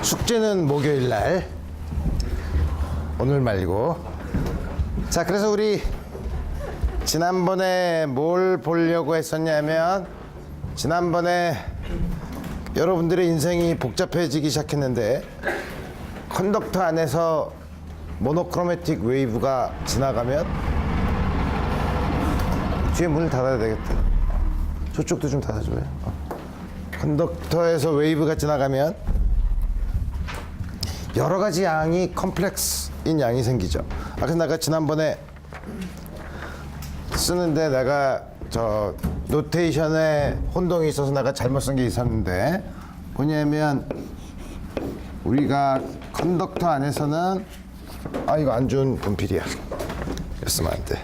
숙제는 목요일 날, 오늘 말고. 자, 그래서 우리 지난번에 뭘 보려고 했었냐면, 지난번에 여러분들의 인생이 복잡해지기 시작했는데, 컨덕터 안에서 모노크로매틱 웨이브가 지나가면 뒤에 문을 닫아야 되겠다. 저쪽도 좀 닫아줘요. 컨덕터에서 웨이브가 지나가면 여러 가지 양이 컴플렉스인 양이 생기죠. 그래서 내가 지난번에 쓰는데 내가 저 노테이션에 혼동이 있어서 내가 잘못 쓴 게 있었는데, 뭐냐면 우리가 컨덕터 안에서는 이거 안 좋은 분필이야. 쓰면 안 돼.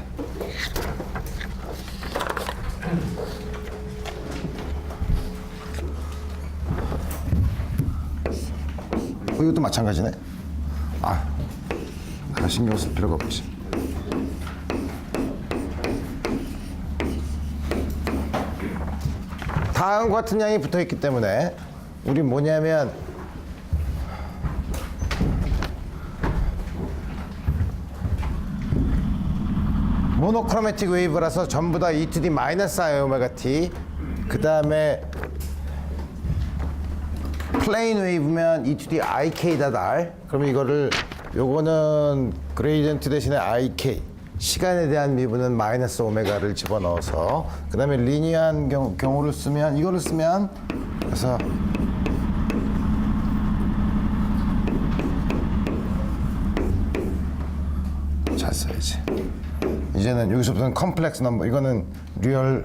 이것도 마찬가지네. 내가 신경 쓸 필요가 없지. 다음과 같은 양이 붙어 있기 때문에 우리 뭐냐면 모노크로매틱 웨이브라서 전부 다 e to the 마이너스 i 오메가 t, 그 다음에 플레인 웨이브면 e to the ik다 달. 그러면 이거를 요거는 그레이디언트 대신에 ik, 시간에 대한 미분은 마이너스 오메가를 집어넣어서, 그 다음에 리니어한 경우를 쓰면, 이거를 쓰면, 그래서 잘 써야지. 이제는 여기서부터는 컴플렉스 넘버, 이거는 리얼인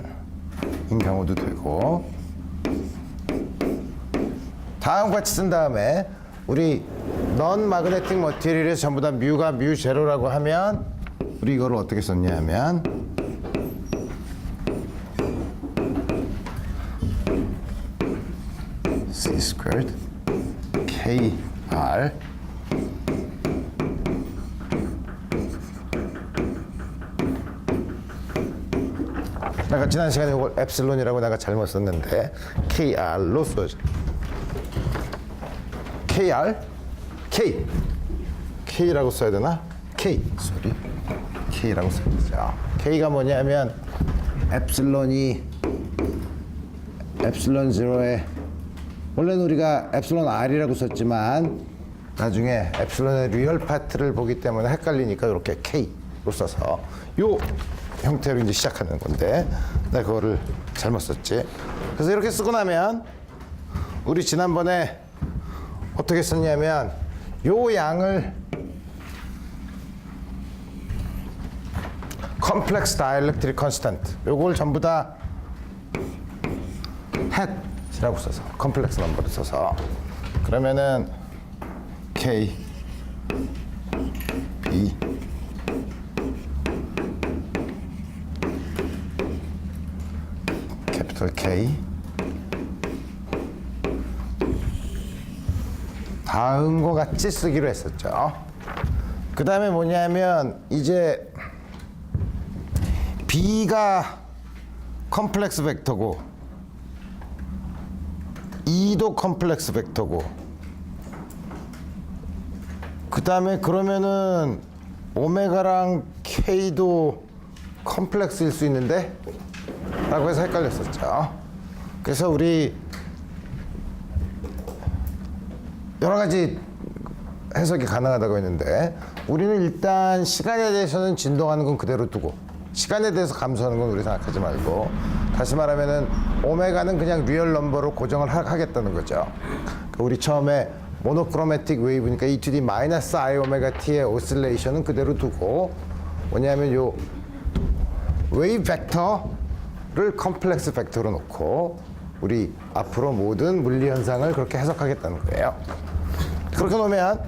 경우도 되고. 다음과 같이 쓴 다음에 우리 넌 마그네틱 머티리얼에서 전부 다 뮤가 뮤 제로라고 하면 우리 이거를 어떻게 썼냐 하면 C squared KR 내가 지난 시간에 이걸 엡실론이라고 내가 잘못 썼는데 KR로 써야죠. KR? K! K라고 써야 되나? K! 소리. K라고 써야 되죠. K가 뭐냐면 엡실론이 엡실론 0에, 원래는 우리가 엡실론 R이라고 썼지만 나중에 엡실론의 리얼 파트를 보기 때문에 헷갈리니까 이렇게 K로 써서 요 형태로 이제 시작하는 건데 내가 그거를 잘못 썼지. 그래서 이렇게 쓰고 나면 우리 지난번에 어떻게 썼냐면 요 양을 컴플렉스 다이엘렉트릭 컨스턴트, 요걸 전부 다 햇이라고 써서 컴플렉스 넘버를 써서, 그러면은 K B 캐피털 K 다음과 같이 쓰기로 했었죠. 그 다음에 뭐냐면 이제 B가 컴플렉스 벡터고 E도 컴플렉스 벡터고, 그 다음에 그러면은 오메가랑 K도 컴플렉스일 수 있는데? 라고 해서 헷갈렸었죠. 그래서 우리 여러 가지 해석이 가능하다고 했는데, 우리는 일단 시간에 대해서는 진동하는 건 그대로 두고 시간에 대해서 감소하는 건 우리 생각하지 말고, 다시 말하면은 오메가는 그냥 리얼 넘버로 고정을 하겠다는 거죠. 우리 처음에 모노크로매틱 웨이브니까 e to the 마이너스 i 오메가 t의 오실레이션은 그대로 두고, 뭐냐면 요 웨이브 벡터를 컴플렉스 벡터로 놓고 우리 앞으로 모든 물리 현상을 그렇게 해석하겠다는 거예요. 그렇게 놓으면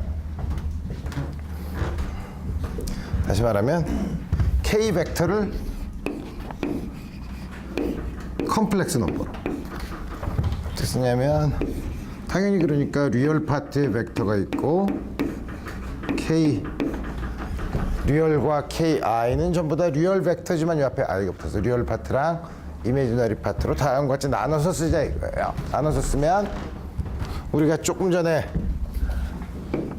다시 말하면 K 벡터를 컴플렉스 넘버로 어떻게 쓰냐면, 당연히 그러니까 리얼 파트의 벡터가 있고 K 리얼과 KI는 전부 다 리얼 벡터지만 이 앞에 I가 붙어서 리얼 파트랑 이미지너리 파트로 다음과 같이 나눠서 쓰자 이거예요. 나눠서 쓰면 우리가 조금 전에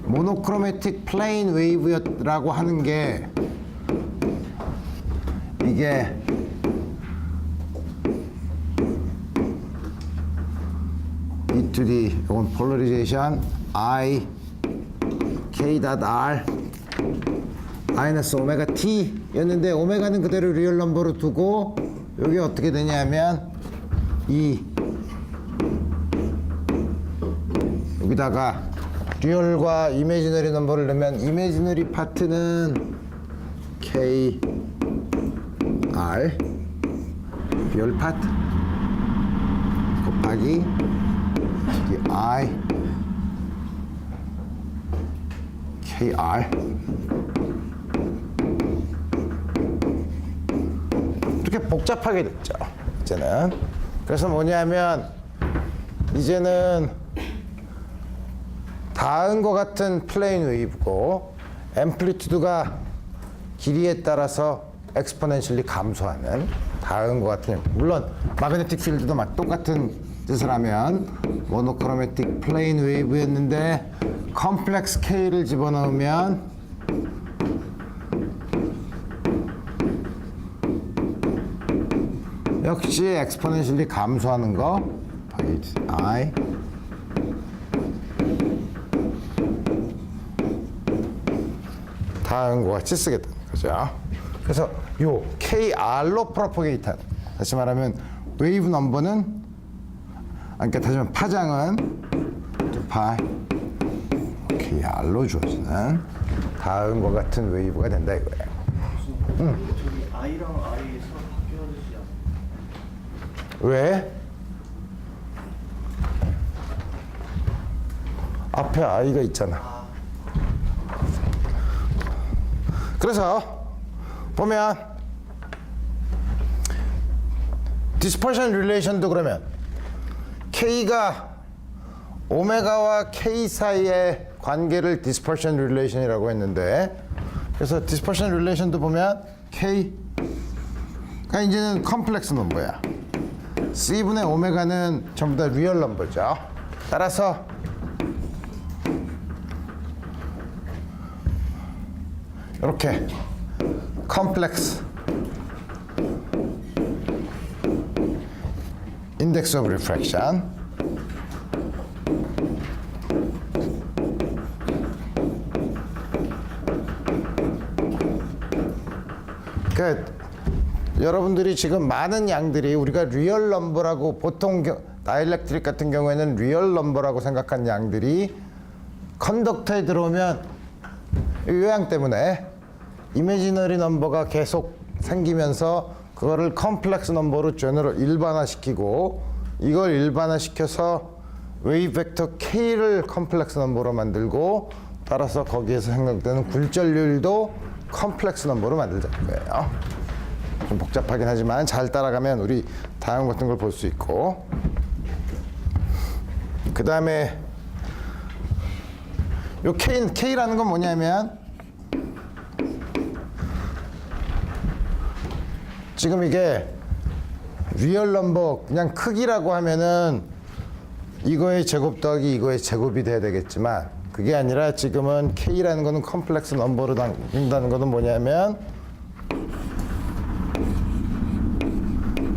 모노크로매틱 플레인 웨이브라고 하는 게 이게 E to D 이건 폴러리제이션 I K 닷 R 마이너스 오메가 T 였는데 오메가는 그대로 리얼 넘버로 두고 여기 어떻게 되냐면 이 여기다가 리얼과 이미지너리 넘버를 넣으면 이미지너리 파트는 K R 리얼 파트 곱하기 이 I K R 이렇게 복잡하게 됐죠 이제는. 그래서 뭐냐면 이제는 다음과 같은 플레인 웨이브고 앰플리튜드가 길이에 따라서 엑스포넨셜리 감소하는 다음과 같은, 물론 마그네틱 필드도 막 똑같은 뜻을 하면 모노크로매틱 플레인 웨이브였는데 컴플렉스 K를 집어넣으면 역시 엑스포넨셜리 감소하는 거 I 다음과 같이 쓰게 되는 거죠. 그래서 요 KR로 프로포게이트하는, 다시 말하면 웨이브 넘버는, 그러니까 다시 말하면 파장은 2파이 KR로 주어지는 다음과 같은 웨이브가 된다 이거예요. 저기 I랑 I 서로 바뀌어야 되지 않나요? 왜? 앞에 I가 있잖아. 그래서 보면 디스퍼션 릴레이션도 그러면 K가 오메가와 K 사이의 관계를 디스퍼션 릴레이션이라고 했는데, 그래서 디스퍼션 릴레이션도 보면 K가 이제는 컴플렉스 넘버야. C분의 오메가는 전부 다 리얼 넘버죠. 따라서 이렇게 컴플렉스 인덱스 오브 리프렉션 그러니까 여러분들이 지금 많은 양들이 우리가 리얼 넘버라고 보통 다이엘렉트릭 같은 경우에는 리얼 넘버라고 생각한 양들이 컨덕터에 들어오면 이 요양 때문에 이미지너리 넘버가 계속 생기면서 그거를 컴플렉스 넘버로 제너럴 일반화시키고 이걸 일반화시켜서 웨이브 벡터 K를 컴플렉스 넘버로 만들고 따라서 거기에서 생각되는 굴절률도 컴플렉스 넘버로 만들자는 거예요. 좀 복잡하긴 하지만 잘 따라가면 우리 다음 같은 걸 볼 수 있고, 그 다음에 요 K라는 건 뭐냐면 지금 이게 리얼 넘버 그냥 크기라고 하면은 이거의 제곱 더하기 이거의 제곱이 돼야 되겠지만 그게 아니라 지금은 K라는 거는 컴플렉스 넘버로 당긴다는 거는 뭐냐면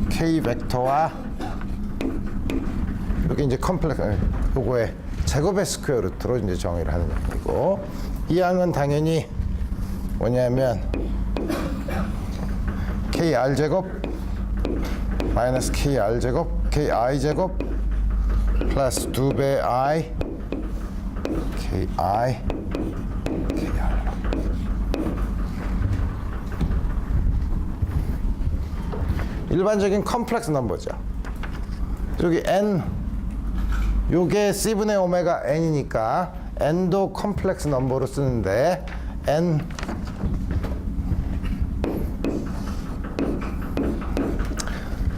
K 벡터와 이렇게 이제 컴플렉스 요거의 제곱의 스퀘어 루트로 이제 정의를 하는 양이고, 이 양은 당연히 뭐냐면 KR 제곱 마이너스 KR 제곱 KI 제곱 플러스 2배 I KI KR 일반적인 컴플렉스 넘버죠. 여기 N 요게 C분의 오메가 N이니까 N도 컴플렉스 넘버로 쓰는데 N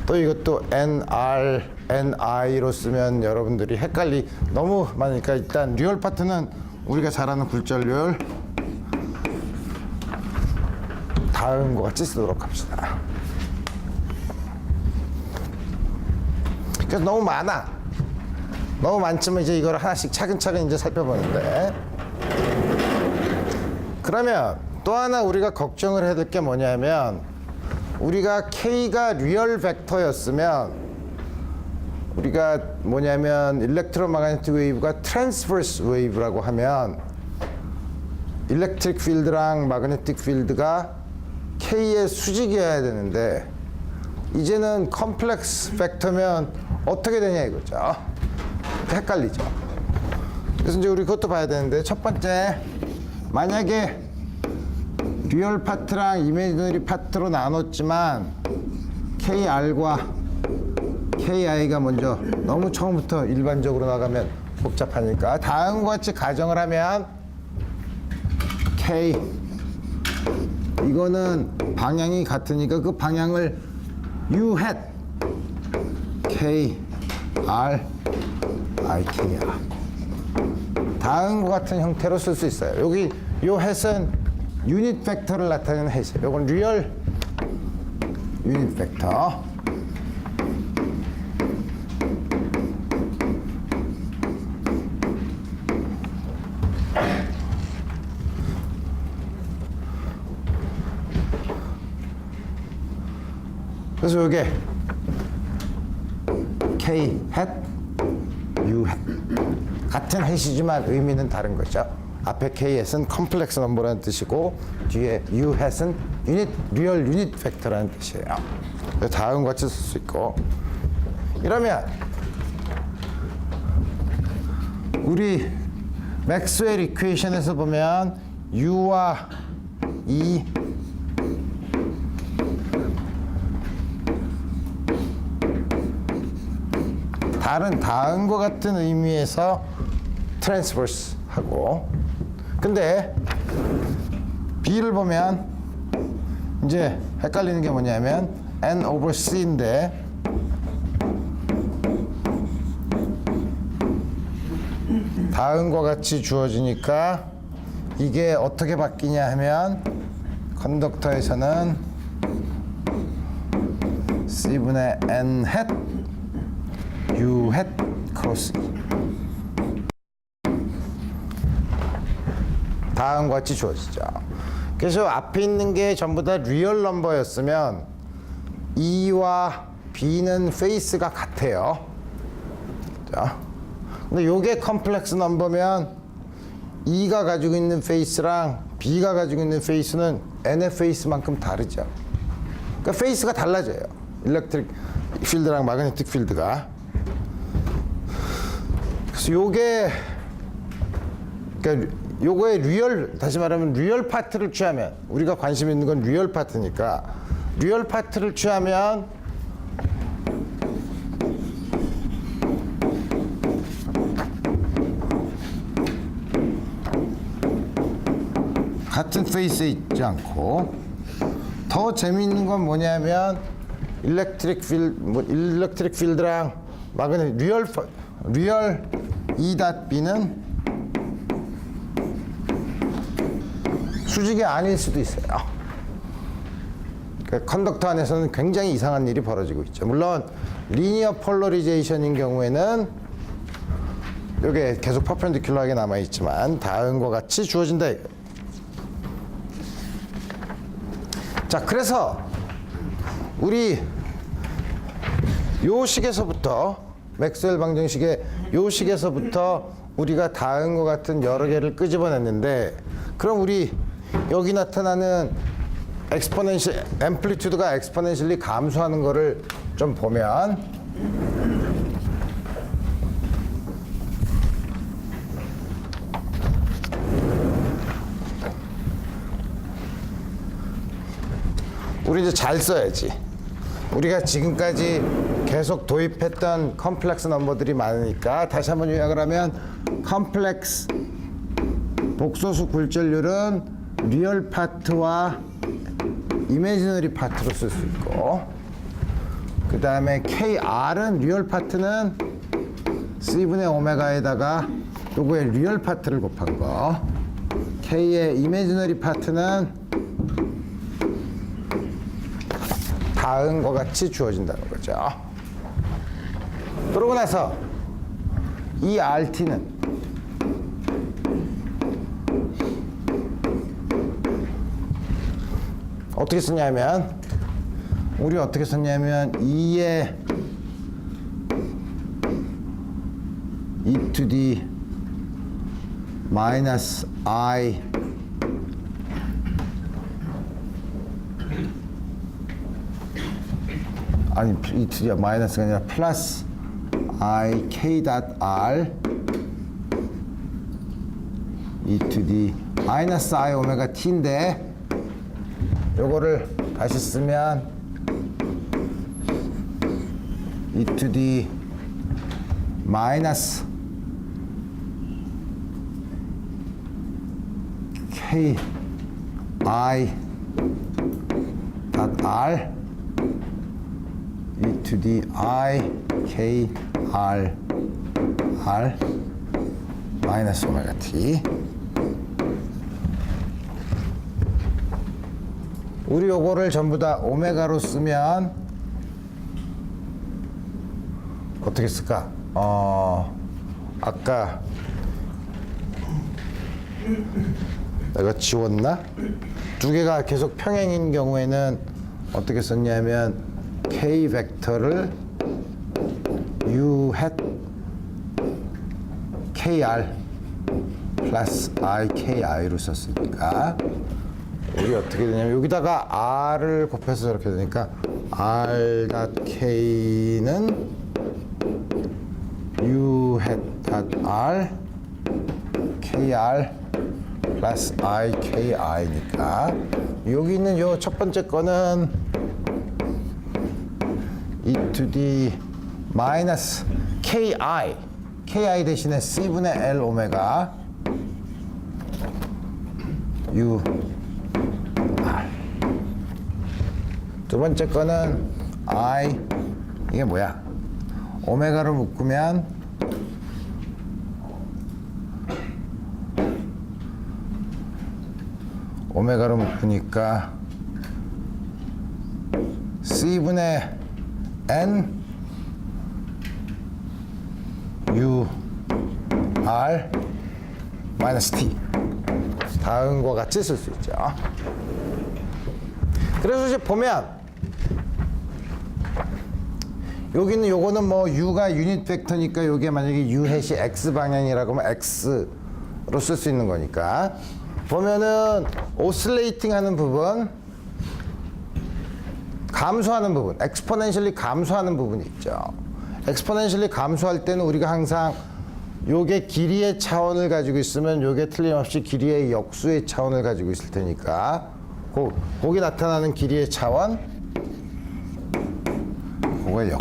또 이것도 NR, NI로 쓰면 여러분들이 너무 많으니까 일단 리얼 파트는 우리가 잘 아는 굴절률 다음과 같이 쓰도록 합시다. 그래서 너무 많지만 이제 이걸 하나씩 차근차근 이제 살펴보는데, 그러면 또 하나 우리가 걱정을 해야 될 게 뭐냐면 우리가 K가 리얼 벡터였으면 우리가 뭐냐면 일렉트로마그네틱 웨이브가 트랜스버스 웨이브라고 하면 일렉트릭 필드랑 마그네틱 필드가 K의 수직이어야 되는데 이제는 컴플렉스 벡터면 어떻게 되냐 이거죠. 헷갈리죠. 그래서 이제 우리 그것도 봐야 되는데 첫 번째 만약에 리얼 파트랑 이미지너리 파트로 나눴지만 KR과 KI가 먼저 너무 처음부터 일반적으로 나가면 복잡하니까 다음과 같이 가정을 하면 K 이거는 방향이 같으니까 그 방향을 U hat K R I K R 다음과 같은 형태로 쓸 수 있어요. 여기 요 hat은 유닛 벡터를 나타내는 hat이에요. 이건 리얼 유닛 벡터. 그래서 이게 K hat, U hat 같은 hat이지만 의미는 다른 거죠. 앞에 K hat은 컴플렉스 넘버라는 뜻이고 뒤에 U hat은 리얼 유닛 벡터라는 뜻이에요. 그래서 다음과 같이 쓸 수 있고 이러면 우리 맥스웰 이퀘이션에서 보면 U와 E 다음과 같은 의미에서 트랜스버스 하고 근데 B를 보면 이제 헷갈리는 게 뭐냐면 N over C인데 다음과 같이 주어지니까 이게 어떻게 바뀌냐 하면 컨덕터에서는 C분의 N hat U hat 크로스 다음과 같이 주어지죠. 그래서 앞에 있는 게 전부 다 리얼 넘버였으면 E와 B는 페이스가 같아요. 자, 근데 요게 컴플렉스 넘버면 E가 가지고 있는 페이스랑 B가 가지고 있는 페이스는 N의 페이스만큼 다르죠. 그러니까 페이스가 달라져요. 일렉트릭 필드랑 마그네틱 필드가. 그래서 요게 그러니까 요거의 리얼 다시 말하면 리얼 파트를 취하면 우리가 관심 있는 건 리얼 파트니까 리얼 파트를 취하면 같은 페이스에 있지 않고 더 재미있는 건 뭐냐면 일렉트릭 필드랑 마그네틱 리얼 E.B는 수직이 아닐 수도 있어요. 그러니까 컨덕터 안에서는 굉장히 이상한 일이 벌어지고 있죠. 물론 리니어 폴러리제이션인 경우에는 이게 계속 퍼펜디큘러하게 남아있지만 다음과 같이 주어진다. 자, 그래서 우리 요 식에서부터 맥스웰 방정식의 요 식에서부터 우리가 다음과 같은 여러 개를 끄집어냈는데 그럼 우리 여기 나타나는 엑스포넨셜 앰플리튜드가 엑스포넨셜리 감소하는 거를 좀 보면 우리 이제 잘 써야지. 우리가 지금까지 계속 도입했던 컴플렉스 넘버들이 많으니까 다시 한번 요약을 하면 컴플렉스 복소수 굴절률은 리얼 파트와 이미지너리 파트로 쓸 수 있고 그 다음에 KR은 리얼 파트는 C분의 오메가에다가 요거의 리얼 파트를 곱한 거 K의 이미지너리 파트는 다음과 같이 주어진다는 거죠. 그러고 나서 이 RT는 어떻게 썼냐면 우리 어떻게 썼냐면 2의 e to the 마이너스 i 아니 e to the 마이너스가 아니라 플러스 i k 닷 r e to the 마이너스 i 오메가 t인데 요거를 다시 쓰면 e to the 마이너스 k i 닷 r e to the i k r r 마이너스 오메가 t. 우리 요거를 전부 다 오메가로 쓰면 어떻게 쓸까? 아까 내가 지웠나? 두 개가 계속 평행인 경우에는 어떻게 썼냐면 k 벡터를 u hat kr 플러스 i ki로 썼으니까 우리 어떻게 되냐면 여기다가 r을 곱해서 저렇게 되니까 r k는 u hat r kr 플러스 i ki니까 여기 있는 요 첫 번째 거는 e to the 마이너스 ki 대신에 c분의 l 오메가 u r. 두 번째 거는 i 이게 뭐야? 오메가로 묶으면 오메가로 묶으니까 c분의 n u r 마이너스 t 다음과 같이 쓸 수 있죠. 그래서 이제 보면 여기는 요거는 뭐 u가 유닛 벡터니까 요게 만약에 u 햇이 x 방향이라고 하면 x로 쓸 수 있는 거니까 보면은 오실레이팅 하는 부분 감소하는 부분 엑스포넨셜리 감소하는 부분이 있죠. 엑스포넨셜리 감소할 때는 우리가 항상 요게 길이의 차원을 가지고 있으면 요게 틀림없이 길이의 역수의 차원을 가지고 있을 테니까 거기 나타나는 길이의 차원 그거의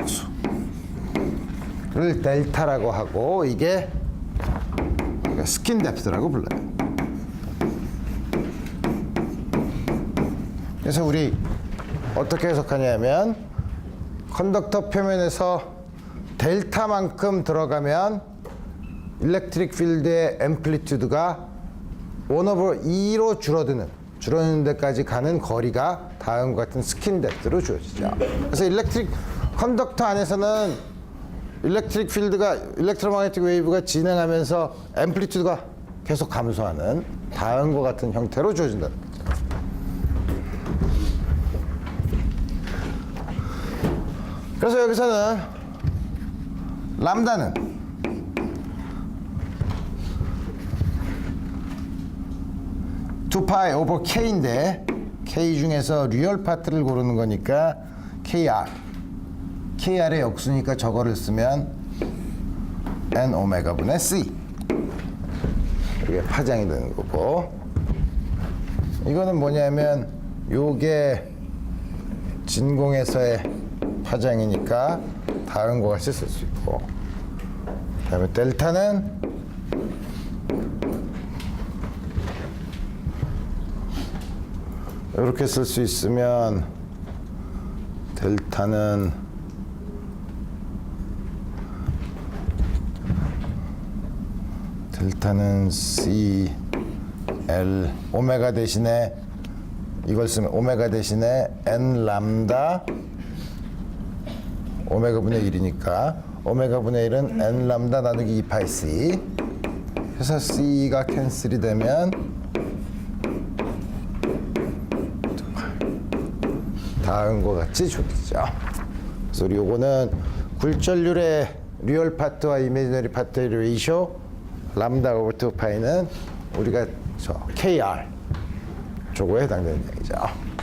역수를 델타라고 하고 이게 스킨 뎁스라고 불러요. 그래서 우리 어떻게 해석하냐면 컨덕터 표면에서 델타만큼 들어가면 일렉트릭 필드의 앰플리튜드가 1/2로 줄어드는 데까지 가는 거리가 다음과 같은 스킨 뎁스로 주어지죠. 그래서 컨덕터 안에서는 일렉트릭 필드가 일렉트로마그네틱 웨이브가 진행하면서 앰플리튜드가 계속 감소하는 다음과 같은 형태로 주어진다는 거죠. 그래서 여기서는 람다는 2파이 오버 k인데 k 중에서 리얼 파트를 고르는 거니까 kr의 역수니까 저거를 쓰면 n 오메가 분의 c 이게 파장이 되는 거고 이거는 뭐냐면 요게 진공에서의 파장이니까 다음과 같이 쓸 수 있고 그 다음에 델타는 이렇게 쓸 수 있으면 델타는 C L 오메가 대신에 이걸 쓰면 오메가 대신에 N 람다 오메가 분의 1이니까 오메가 분의 1은 N 람다 나누기 2파이 C 그래서 C가 캔슬이 되면 다음과 같이 주어지죠. 그래서 우리 요거는 굴절률의 리얼 파트와 이미지너리 파트의 레이쇼 람다 오버 2파이는 우리가 저 KR 저거에 해당되는 얘기죠.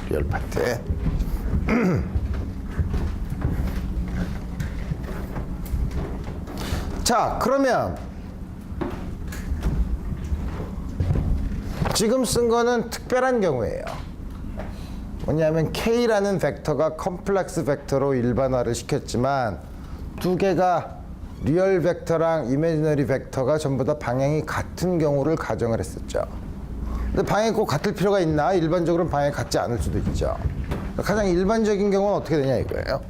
리얼 파트에. 자, 그러면 지금 쓴 거는 특별한 경우예요. 뭐냐면 K라는 벡터가 컴플렉스 벡터로 일반화를 시켰지만 두 개가 리얼 벡터랑 이미지너리 벡터가 전부 다 방향이 같은 경우를 가정을 했었죠. 근데 방향이 꼭 같을 필요가 있나? 일반적으로는 방향이 같지 않을 수도 있죠. 가장 일반적인 경우는 어떻게 되냐 이거예요.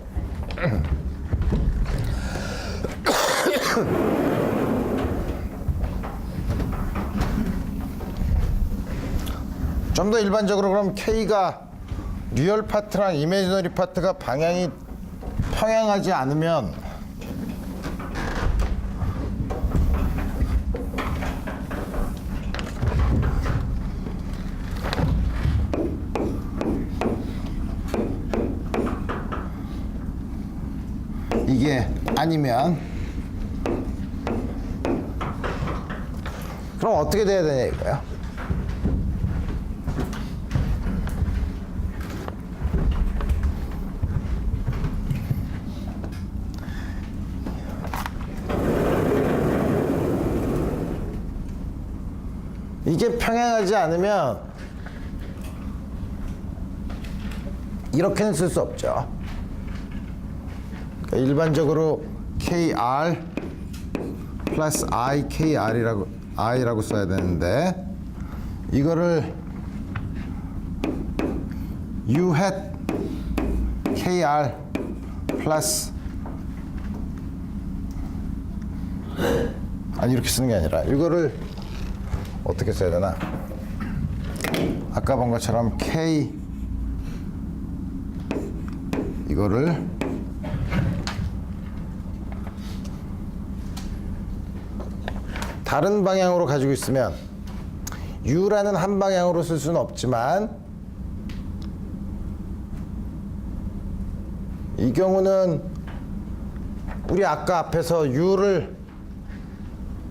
좀 더 일반적으로 그럼 K가 리얼 파트랑 이미지너리 파트가 방향이 평행하지 않으면 이게 아니면 그럼 어떻게 돼야 되냐 이거야. 이게 평행하지 않으면 이렇게는 쓸 수 없죠. 그러니까 일반적으로 KR 플러스 IKR이라고 써야 되는데 이거를 U hat KR 플러스 아니 이렇게 쓰는 게 아니라 이거를 어떻게 써야 되나? 아까 본 것처럼 K 이거를 다른 방향으로 가지고 있으면 U라는 한 방향으로 쓸 수는 없지만 이 경우는 우리 아까 앞에서 U를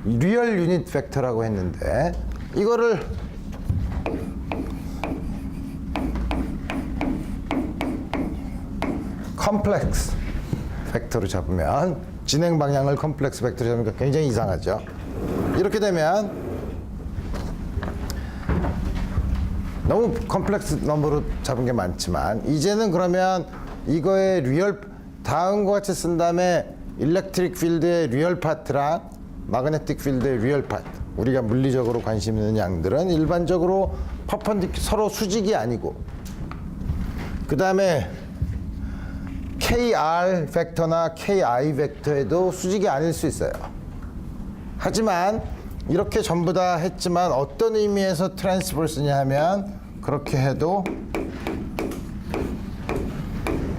리얼 유닛 벡터라고 했는데 이거를 컴플렉스 벡터로 잡으면 진행 방향을 컴플렉스 벡터로 잡으니까 굉장히 이상하죠. 이렇게 되면 너무 컴플렉스 넘버로 잡은 게 많지만 이제는 그러면 이거의 리얼 다음과 같이 쓴 다음에 일렉트릭 필드의 리얼 파트랑 마그네틱 필드의 리얼 파트 우리가 물리적으로 관심 있는 양들은 일반적으로 서로 수직이 아니고 그 다음에 KR 벡터나 KI 벡터에도 수직이 아닐 수 있어요. 하지만 이렇게 전부 다 했지만 어떤 의미에서 트랜스버스냐 하면 그렇게 해도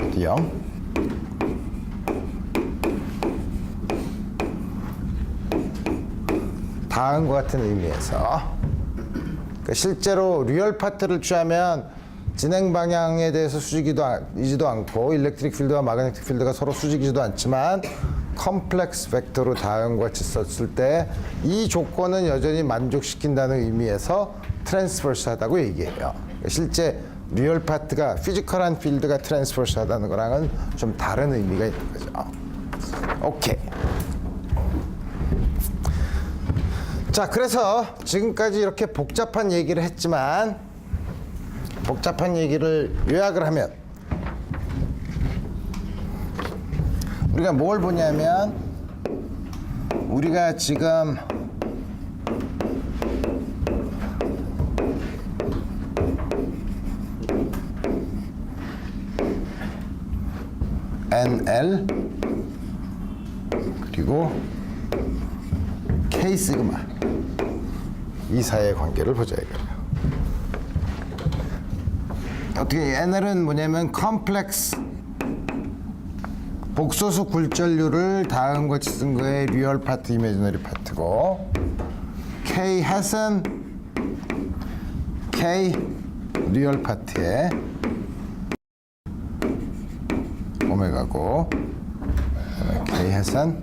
어디요? 다음과 같은 의미에서 그러니까 실제로 리얼 파트를 취하면 진행 방향에 대해서 수직이지도 않고 일렉트릭 필드와 마그네틱 필드가 서로 수직이지도 않지만 컴플렉스 벡터로 다음과 같이 썼을 때 이 조건은 여전히 만족시킨다는 의미에서 트랜스버스하다고 얘기해요. 실제 리얼 파트가 피지컬한 필드가 트랜스버스하다는 거랑은 좀 다른 의미가 있는 거죠. 오케이. 자, 그래서 지금까지 이렇게 복잡한 얘기를 했지만 복잡한 얘기를 요약을 하면 우리가 뭘 보냐면 우리가 지금 NL 그리고 K 시그마 이 사이의 관계를 보자 이거예요. 어떻게 NL은 뭐냐면 컴플렉스 복소수 굴절률을 다음과 같이 쓴 거에 리얼 파트, 이미지너리 파트고 K hat은 K 리얼 파트에 오메가고, 그다음에 K 햇은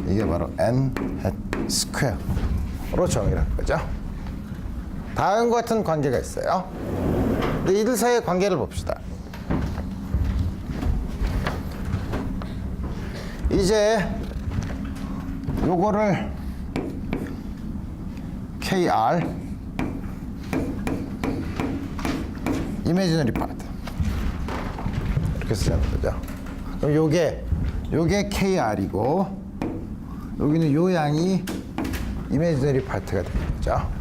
이게 바로 N 햇 스퀘어로 정의를 한 거죠. 다음과 같은 관계가 있어요. 근데 이들 사이의 관계를 봅시다. 이제 요거를 KR 이미지너리 파트 이렇게 쓰자는 거죠. 그럼 요게 KR이고 여기는 요 양이 이미지너리 파트가 되는 거죠.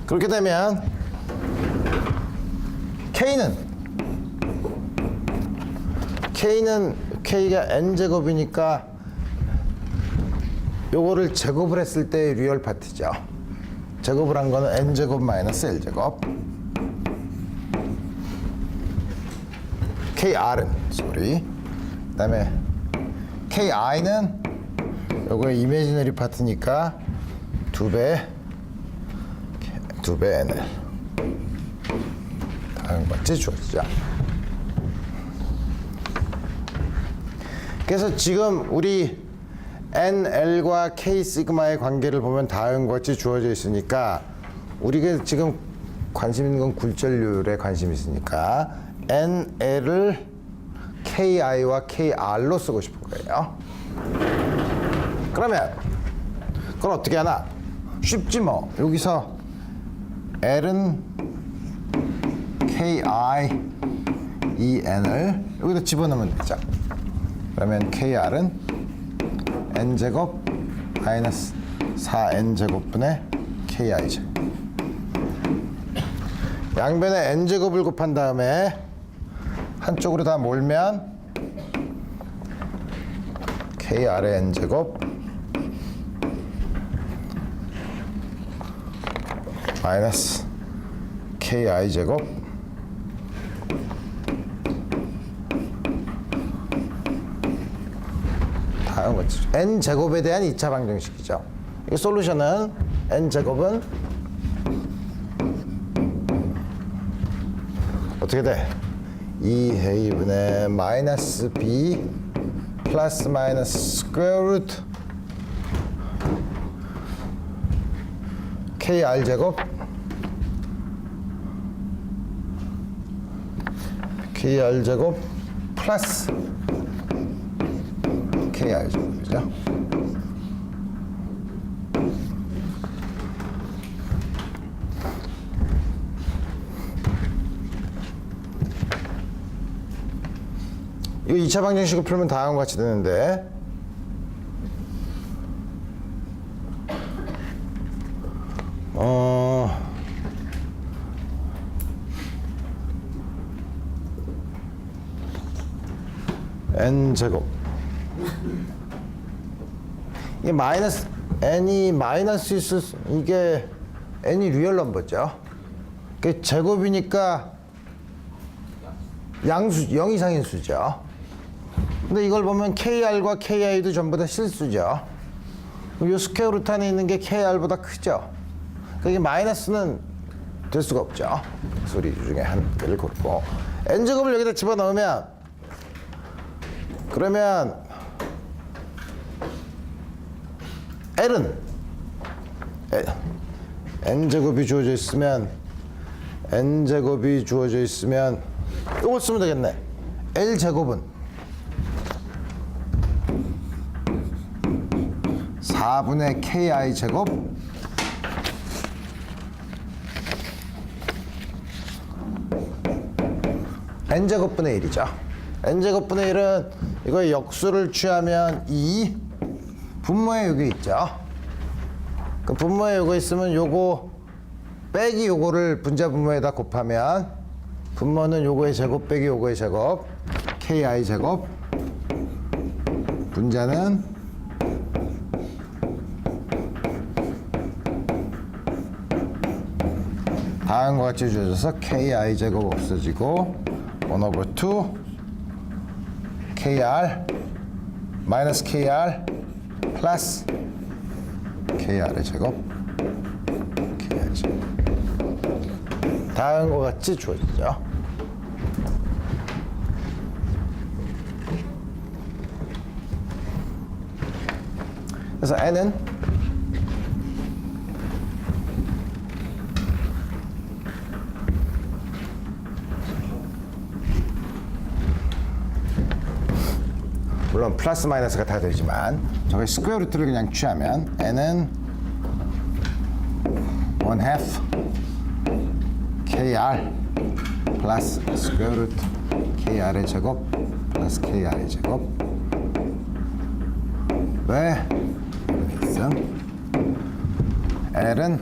그렇게 되면 K가 N제곱이니까 요거를 제곱을 했을 때 리얼 파트죠. 제곱을 한 거는 N제곱 마이너스 L제곱. KR은 그 다음에 KI는 요거의 이미지너리 파트니까 2배 NL 다음 같이 주어지죠. 그래서 지금 우리 NL과 K 시그마의 관계를 보면 다음과 같이 주어져 있으니까 우리가 지금 관심 있는 건 굴절률에 관심이 있으니까 NL을 KI와 KR로 쓰고 싶은 거예요. 그러면 그걸 어떻게 하나? 쉽지 뭐. 여기서 L은 KI EN을 여기다 집어넣으면 되죠. 그러면 KR은 N제곱 마이너스 4N제곱분의 KI제곱. 양변에 N제곱을 곱한 다음에 한쪽으로 다 몰면 KR의 N제곱 마이너스 KI제곱 다음 거죠. N제곱에 대한 2차 방정식이죠. 이 솔루션은 N제곱은 어떻게 돼? 2A분의 마이너스 B 플러스 마이너스 스퀘어 루트 KR제곱 플러스 KR제곱이죠. 이거 2차 방정식을 풀면 다음과 같이 되는데 N제곱 이게 마이너스 N이 마이너스 있을 이게 N이 리얼 넘버죠. 그 제곱이니까 양수 0 이상인 수죠. 근데 이걸 보면 KR과 KI도 전부 다 실수죠. 이 스퀘어 루트 안에 있는 게 KR보다 크죠. 그게 마이너스는 될 수가 없죠. 소리 중에 한 개를 고르고 N제곱을 여기다 집어넣으면 그러면 L은 N제곱이 주어져 있으면 이걸 쓰면 되겠네. L제곱은 4분의 KI제곱 N제곱분의 1이죠. N제곱분의 1은 이거 역수를 취하면 2 분모에 여기 있죠. 그 분모에 요거 있으면 요거 빼기 요거를 분자 분모에다 곱하면 분모는 요거의 제곱 빼기 요거의 제곱 KI 제곱 분자는 다음과 같이 주어져서 KI 제곱 없어지고 1/2 KR 마이너스 KR 플러스 KR의 제곱 KR 제곱 다음과 같이 주어지죠. 그래서 n은 물론 플러스 마이너스가 다 되지만 저게 스퀘어 루트를 그냥 취하면 n은 1/2 kr 플러스 스퀘어 루트 kr의 제곱 플러스 kr의 제곱 왜 이렇게 있음 l은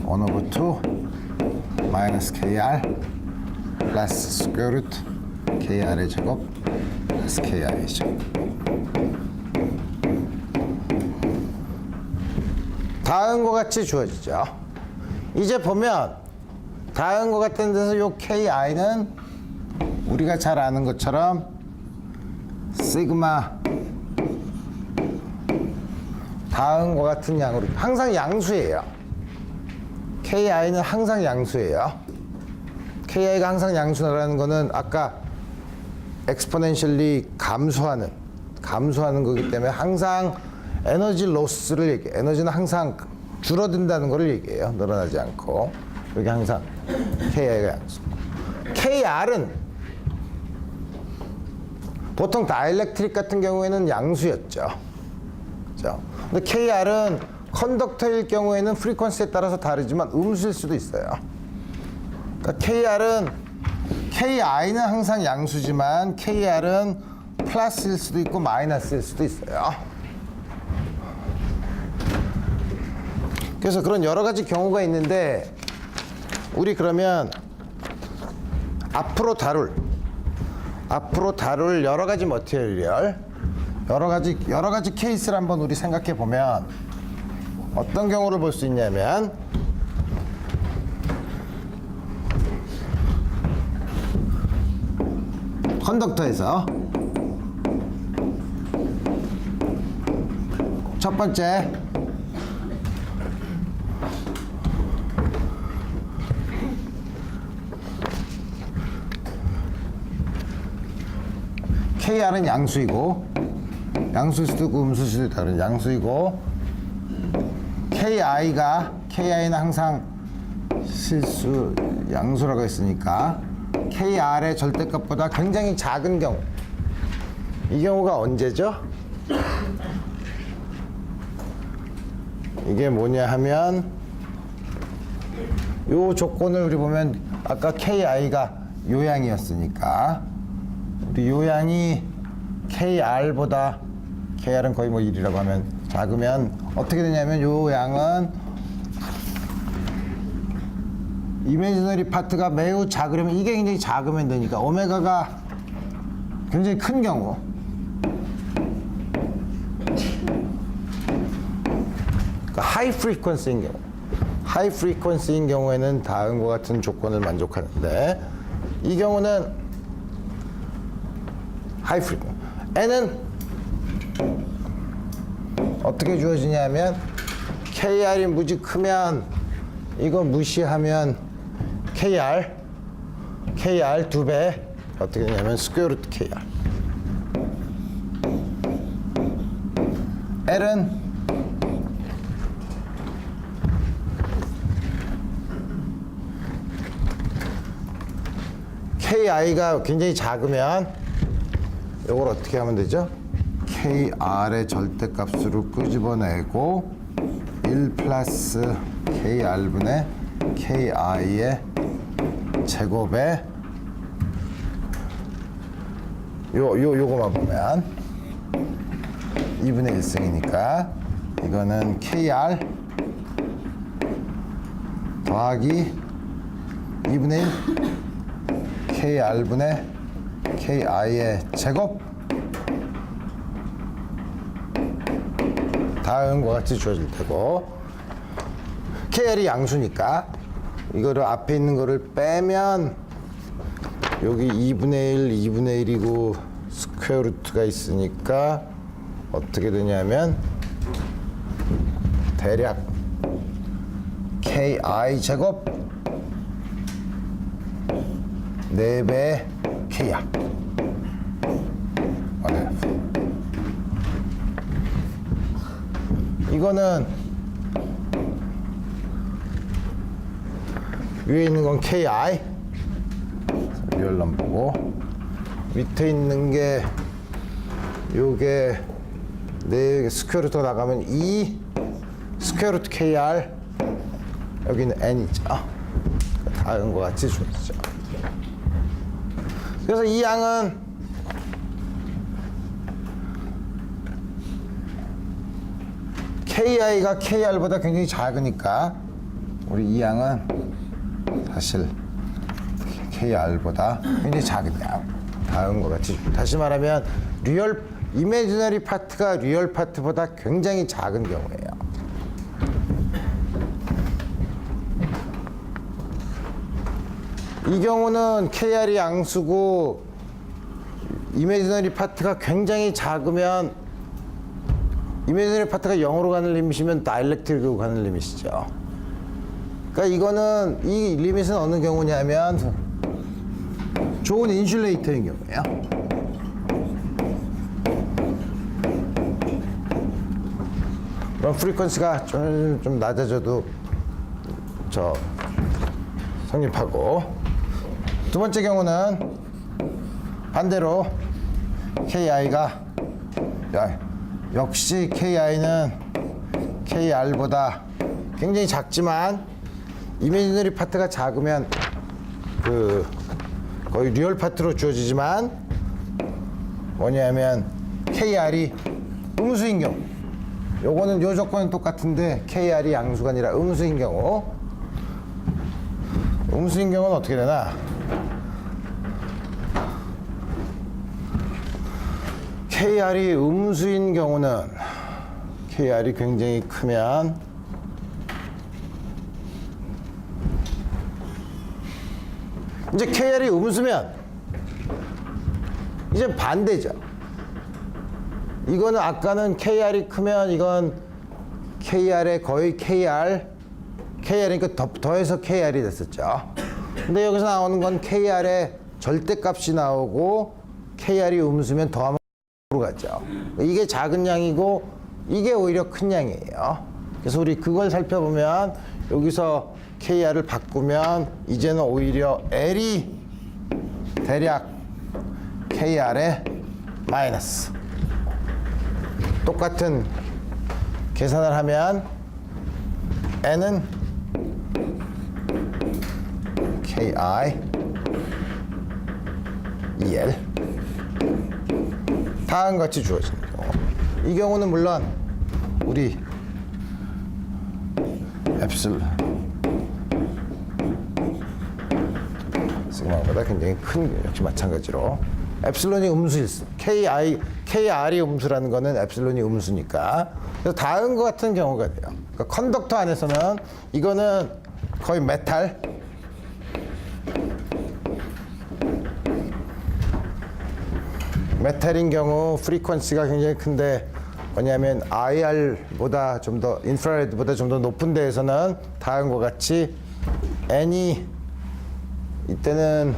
1/2 마이너스 kr 플러스 스퀘어 루트 kr의 제곱 플러스 kr의 제곱. 다음과 같이 주어지죠. 이제 보면 다음과 같은 데서 요 ki는 우리가 잘 아는 것처럼 시그마 다음과 같은 양으로 항상 양수예요. ki는 항상 양수예요. ki가 항상 양수라는 거는 아까 엑스포넨셜리 감소하는 거기 때문에 항상 에너지 로스를 얘기해요. 에너지는 항상 줄어든다는 거를 얘기해요. 늘어나지 않고. 여기 항상 ki가 양수. kr은 보통 다이엘렉트릭 같은 경우에는 양수였죠. 그렇죠? 근데 kr은 컨덕터일 경우에는 프리퀀시에 따라서 다르지만 음수일 수도 있어요. 그러니까 ki는 항상 양수지만 kr은 플러스일 수도 있고 마이너스일 수도 있어요. 그래서 그런 여러 가지 경우가 있는데 우리 그러면 앞으로 다룰 여러 가지 머티리얼 여러 가지 케이스를 한번 우리 생각해 보면 어떤 경우를 볼 수 있냐면 컨덕터에서 첫 번째 kr은 양수이고 양수일 수도 있고 음수일 수도 있다는 양수이고 ki는 항상 실수 양수라고 했으니까 kr의 절대값보다 굉장히 작은 경우 이 경우가 언제죠? 이게 뭐냐 하면 요 조건을 우리 보면 아까 ki가 요양이었으니까 우리 요양이 kr보다 kr은 거의 뭐 1이라고 하면 작으면 어떻게 되냐면 요 양은 이미지너리 파트가 매우 작으려면 이게 굉장히 작으면 되니까 오메가가 굉장히 큰 경우 그러니까 하이 프리퀀시인 경우에는 다음과 같은 조건을 만족하는데 이 경우는 하이 프리퀀시 n은 어떻게 주어지냐면 kr이 무지 크면 이거 무시하면 kr 2배 어떻게 되냐면 스퀘어 루트 kr l은 ki가 굉장히 작으면 이걸 어떻게 하면 되죠? kr의 절대값으로 끄집어내고 1 플러스 kr분의 ki의 제곱에 요거만 보면 2분의 1승이니까 이거는 kr 더하기 2분의 1 kr분의 ki의 제곱 다음과 같이 주어질 테고 kr이 양수니까 이거를 앞에 있는 거를 빼면 여기 2분의 1, 2분의 1이고 스퀘어 루트가 있으니까 어떻게 되냐면 대략 ki 제곱 4배 kr 이거는 위에 있는 건 KI 리얼 넘버고 밑에 있는 게 요게 네 스퀘어 루트가 나가면 2 스퀘어 루트 KR 여기는 N이죠. 다른 거 같이 주어지죠. 그래서 이 양은 KI가 KR보다 굉장히 작으니까 우리 이 양은 사실 KR보다 굉장히 작은 양. 다른 거 같이. 다시 말하면 이미지너리 파트가 리얼 파트보다 굉장히 작은 경우예요. 이 경우는 KR이 양수고 이미지너리 파트가 굉장히 작으면 이미지너리 파트가 0으로 가는 리밋이면 다이렉트리로 가는 리밋이죠. 그러니까 이거는 이 리밋은 어느 경우냐면 좋은 인슐레이터인 경우예요. 그럼 프리퀀시가 좀 낮아져도 성립하고, 두 번째 경우는 반대로 KI가 역시 KI는 KR보다 굉장히 작지만 이미지너리 파트가 작으면 거의 리얼 파트로 주어지지만 뭐냐면 KR이 음수인 경우, 요거는 요 조건은 똑같은데 KR이 양수가 아니라 음수인 경우, 음수인 경우는 어떻게 되나? KR이 음수인 경우는 KR이 굉장히 크면 이제 KR이 음수면 이제 반대죠. 이거는 아까는 KR이 크면 이건 KR에 거의 KR이니까 더해서 KR이 됐었죠. 근데 여기서 나오는 건 KR의 절대값이 나오고 KR이 음수면 더하면 으로 가죠. 이게 작은 양이고 이게 오히려 큰 양이에요. 그래서 우리 그걸 살펴보면 여기서 KR을 바꾸면 이제는 오히려 L이 대략 KR의 마이너스. 똑같은 계산을 하면 N은 KI EL 다음 같이 주어지는 경우. 이 경우는 물론 우리 시그마보다 굉장히 큰, 역시 마찬가지로 엡실론이 음수일 수, KR이 음수라는 거는 엡실론이 음수니까. 그래서 다음과 같은 경우가 돼요. 그러니까 컨덕터 안에서는 이거는 거의 메탈, 메탈인 경우 프리퀀시가 굉장히 큰데 뭐냐면 IR보다 좀 더 인프라레드보다 좀 더 높은 데에서는 다음과 같이 N이 이때는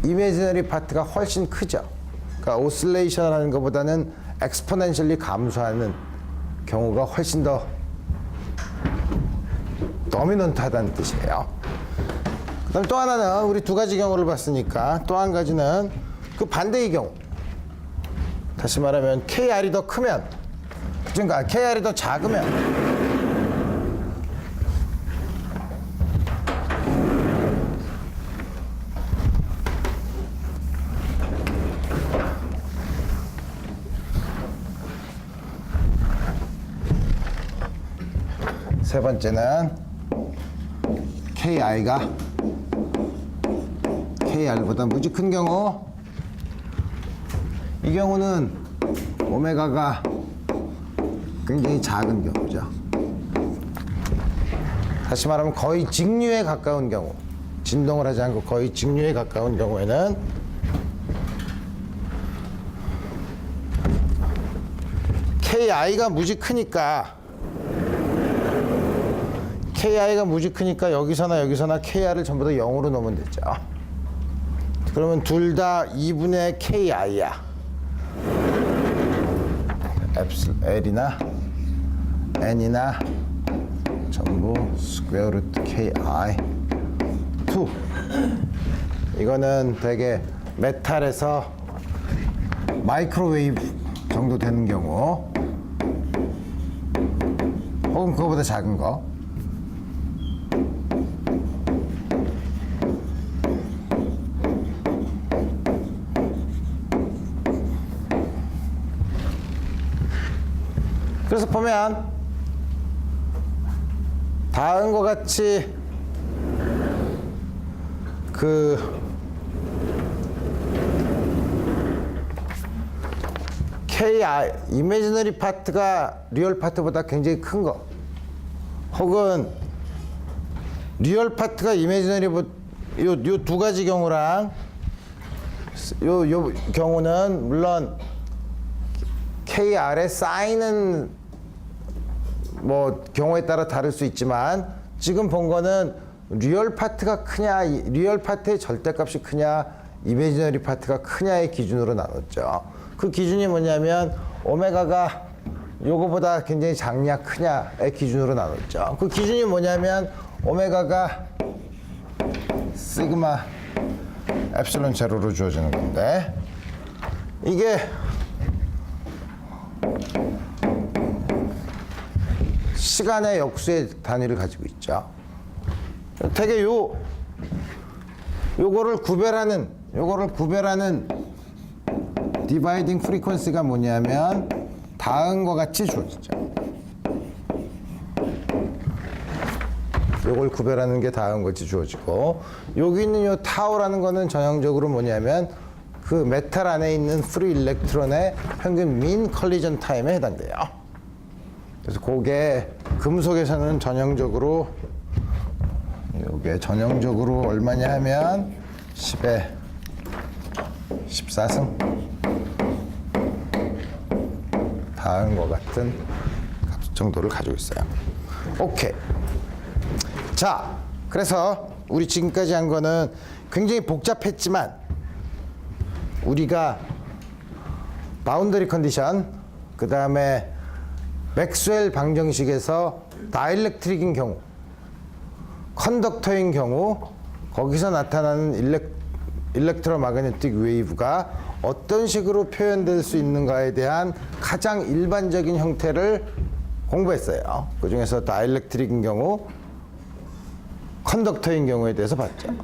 이미지너리 파트가 훨씬 크죠. 그러니까 오실레이션을 하는 것보다는 엑스포넨셜리 감소하는 경우가 훨씬 더 도미넌트하다는 뜻이에요. 그다음 또 하나는 우리 두 가지 경우를 봤으니까 또 한 가지는 그 반대의 경우. 다시 말하면 KR이 더 크면, 그러니까 KR이 더 작으면 세 번째는 KI가 KR보다 무지 큰 경우, 이 경우는 오메가가 굉장히 작은 경우죠. 다시 말하면 거의 직류에 가까운 경우, 진동을 하지 않고 거의 직류에 가까운 경우에는 KI가 무지 크니까 여기서나 KR을 전부 다 0으로 놓으면 되죠. 그러면 둘 다 2분의 KI야. L이나 n이나 전부 스퀘어 루트 ki 2. 이거는 되게 메탈에서 마이크로웨이브 정도 되는 경우, 혹은 그거보다 작은 거. 그래서 보면 다음과 같이 KI 이미지너리 파트가 리얼 파트보다 굉장히 큰 거, 혹은 리얼 파트가 이미지너리, 요 두 가지 경우랑 요 경우는 물론 KR의 사인은 뭐 경우에 따라 다를 수 있지만, 지금 본 거는 리얼 파트가 크냐, 리얼 파트의 절대값이 크냐, 이미지너리 파트가 크냐의 기준으로 나눴죠. 그 기준이 뭐냐면 오메가가 요거보다 굉장히 작냐 크냐의 기준으로 나눴죠. 그 기준이 뭐냐면 오메가가 시그마 엡실론 제로로 주어지는 건데, 이게 시간의 역수의 단위를 가지고 있죠. 되게 요거를 구별하는 디바이딩 프리퀀시가 뭐냐면 다음과 같이 주어지죠. 요걸 구별하는 게 다음과 같이 주어지고, 여기 있는 요 타우라는 거는 전형적으로 뭐냐면 그 메탈 안에 있는 프리 일렉트론의 평균 민 컬리전 타임에 해당돼요. 그래서 그게 금속에서는 전형적으로, 요게 전형적으로 얼마냐 하면 10의 14승 다음과 같은 정도를 가지고 있어요. 오케이. 자, 그래서 우리 지금까지 한 거는 굉장히 복잡했지만, 우리가 바운더리 컨디션, 그 다음에 맥스웰 방정식에서 다이일렉트릭인 경우, 컨덕터인 경우, 거기서 나타나는 일렉트로마그네틱 웨이브가 어떤 식으로 표현될 수 있는가에 대한 가장 일반적인 형태를 공부했어요. 그 중에서 다이일렉트릭인 경우, 컨덕터인 경우에 대해서 봤죠.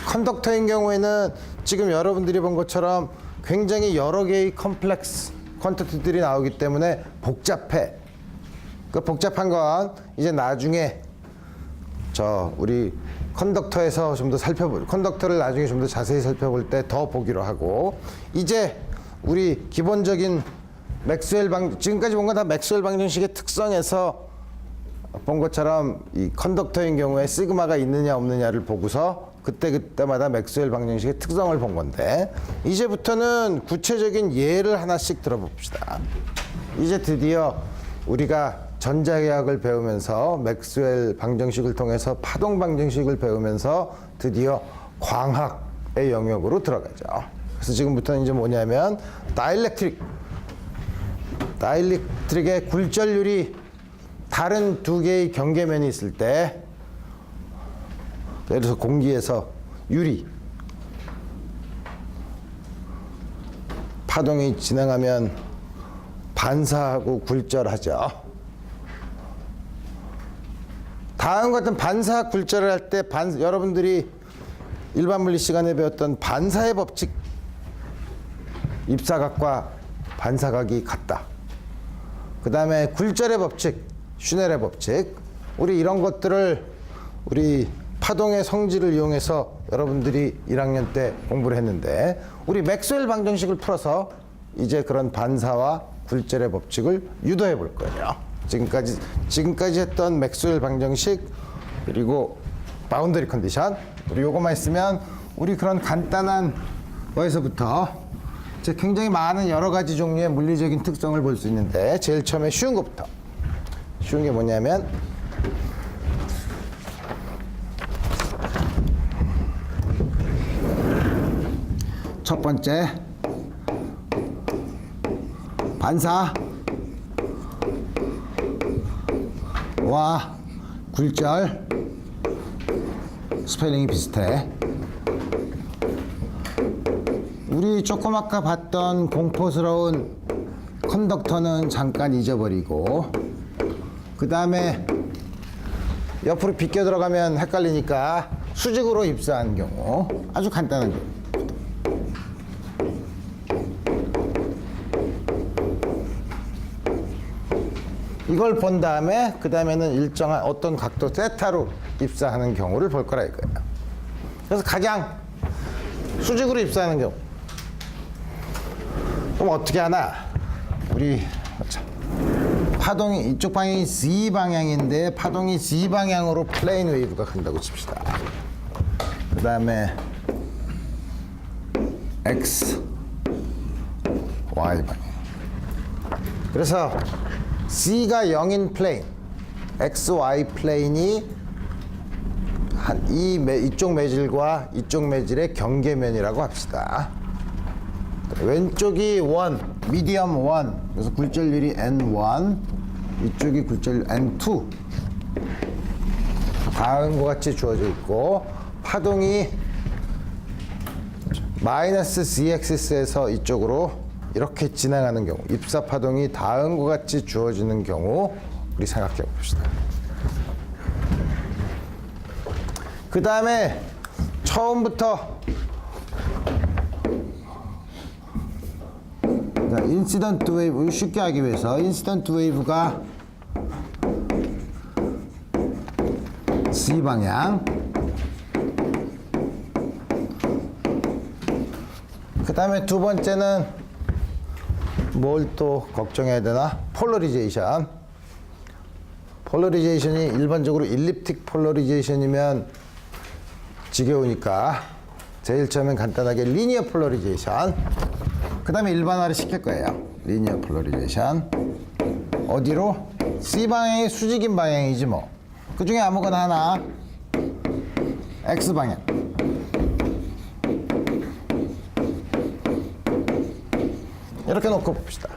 컨덕터인 경우에는 지금 여러분들이 본 것처럼 굉장히 여러 개의 컴플렉스 퀀티티들이 나오기 때문에 복잡해. 그 복잡한 건 이제 나중에 우리 컨덕터에서 좀 더 컨덕터를 나중에 좀 더 자세히 살펴볼 때 더 보기로 하고, 이제 우리 기본적인 지금까지 본 건 다 맥스웰 방정식의 특성에서 본 것처럼 이 컨덕터인 경우에 시그마가 있느냐 없느냐를 보고서 그때마다 맥스웰 방정식의 특성을 본 건데, 이제부터는 구체적인 예를 하나씩 들어봅시다. 이제 드디어 우리가 전자계학을 배우면서 맥스웰 방정식을 통해서 파동 방정식을 배우면서 드디어 광학의 영역으로 들어가죠. 그래서 지금부터는 이제 뭐냐면 다이일렉트릭의 굴절률이 다른 두 개의 경계면이 있을 때, 예를 들어서 공기에서 유리 파동이 진행하면 반사하고 굴절하죠. 다음 같은 반사 굴절을 할 때 여러분들이 일반 물리 시간에 배웠던 반사의 법칙, 입사각과 반사각이 같다. 그 다음에 굴절의 법칙, 슈넬의 법칙, 우리 이런 것들을 우리 파동의 성질을 이용해서 여러분들이 1학년 때 공부를 했는데, 우리 맥스웰 방정식을 풀어서 이제 그런 반사와 굴절의 법칙을 유도해 볼 거예요. 지금까지 했던 맥스웰 방정식, 그리고 바운더리 컨디션, 우리 요거만 있으면 우리 그런 간단한 거에서부터 이제 굉장히 많은 여러 가지 종류의 물리적인 특성을 볼 수 있는데, 제일 처음에 쉬운 것부터. 쉬운 게 뭐냐면 첫 번째 반사 와 굴절 스펠링이 비슷해. 우리 조금 아까 봤던 공포스러운 컨덕터는 잠깐 잊어버리고, 그 다음에 옆으로 비껴 들어가면 헷갈리니까 수직으로 입사한 경우, 아주 간단한 경우. 이걸 본 다음에 그 다음에는 일정한 어떤 각도 세타로 입사하는 경우를 볼 거라 이거예요. 그래서 가장 수직으로 입사하는 경우. 그럼 어떻게 하나? 우리 파동이 이쪽 방향이 Z 방향인데 파동이 Z 방향으로 플레인 웨이브가 간다고 칩시다. 그 다음에 X, Y 방향. 그래서 C가 0인 플레인, X, Y 플레인이 이쪽 매질과 이쪽 매질의 경계면이라고 합시다. 왼쪽이 1, 미디엄 1, 그래서 굴절률이 N1, 이쪽이 굴절률 N2. 다음과 같이 주어져 있고, 파동이 마이너스 Z-액시스에서 이쪽으로 이렇게 진행하는 경우, 입사 파동이 다음과 같이 주어지는 경우 우리 생각해 봅시다. 그 다음에 처음부터 인시던트 웨이브 쉽게 하기 위해서 인시던트 웨이브가 Z 방향, 그 다음에 두 번째는 뭘 또 걱정해야 되나? 폴러리제이션. 폴러리제이션이 일반적으로 일립틱 폴러리제이션이면 지겨우니까 제일 처음엔 간단하게 리니어 폴러리제이션. 그 다음에 일반화를 시킬 거예요. 리니어 폴러리제이션. 어디로? C 방향이 수직인 방향이지 뭐. 그 중에 아무거나 하나. X 방향. 이렇게 놓고 봅시다.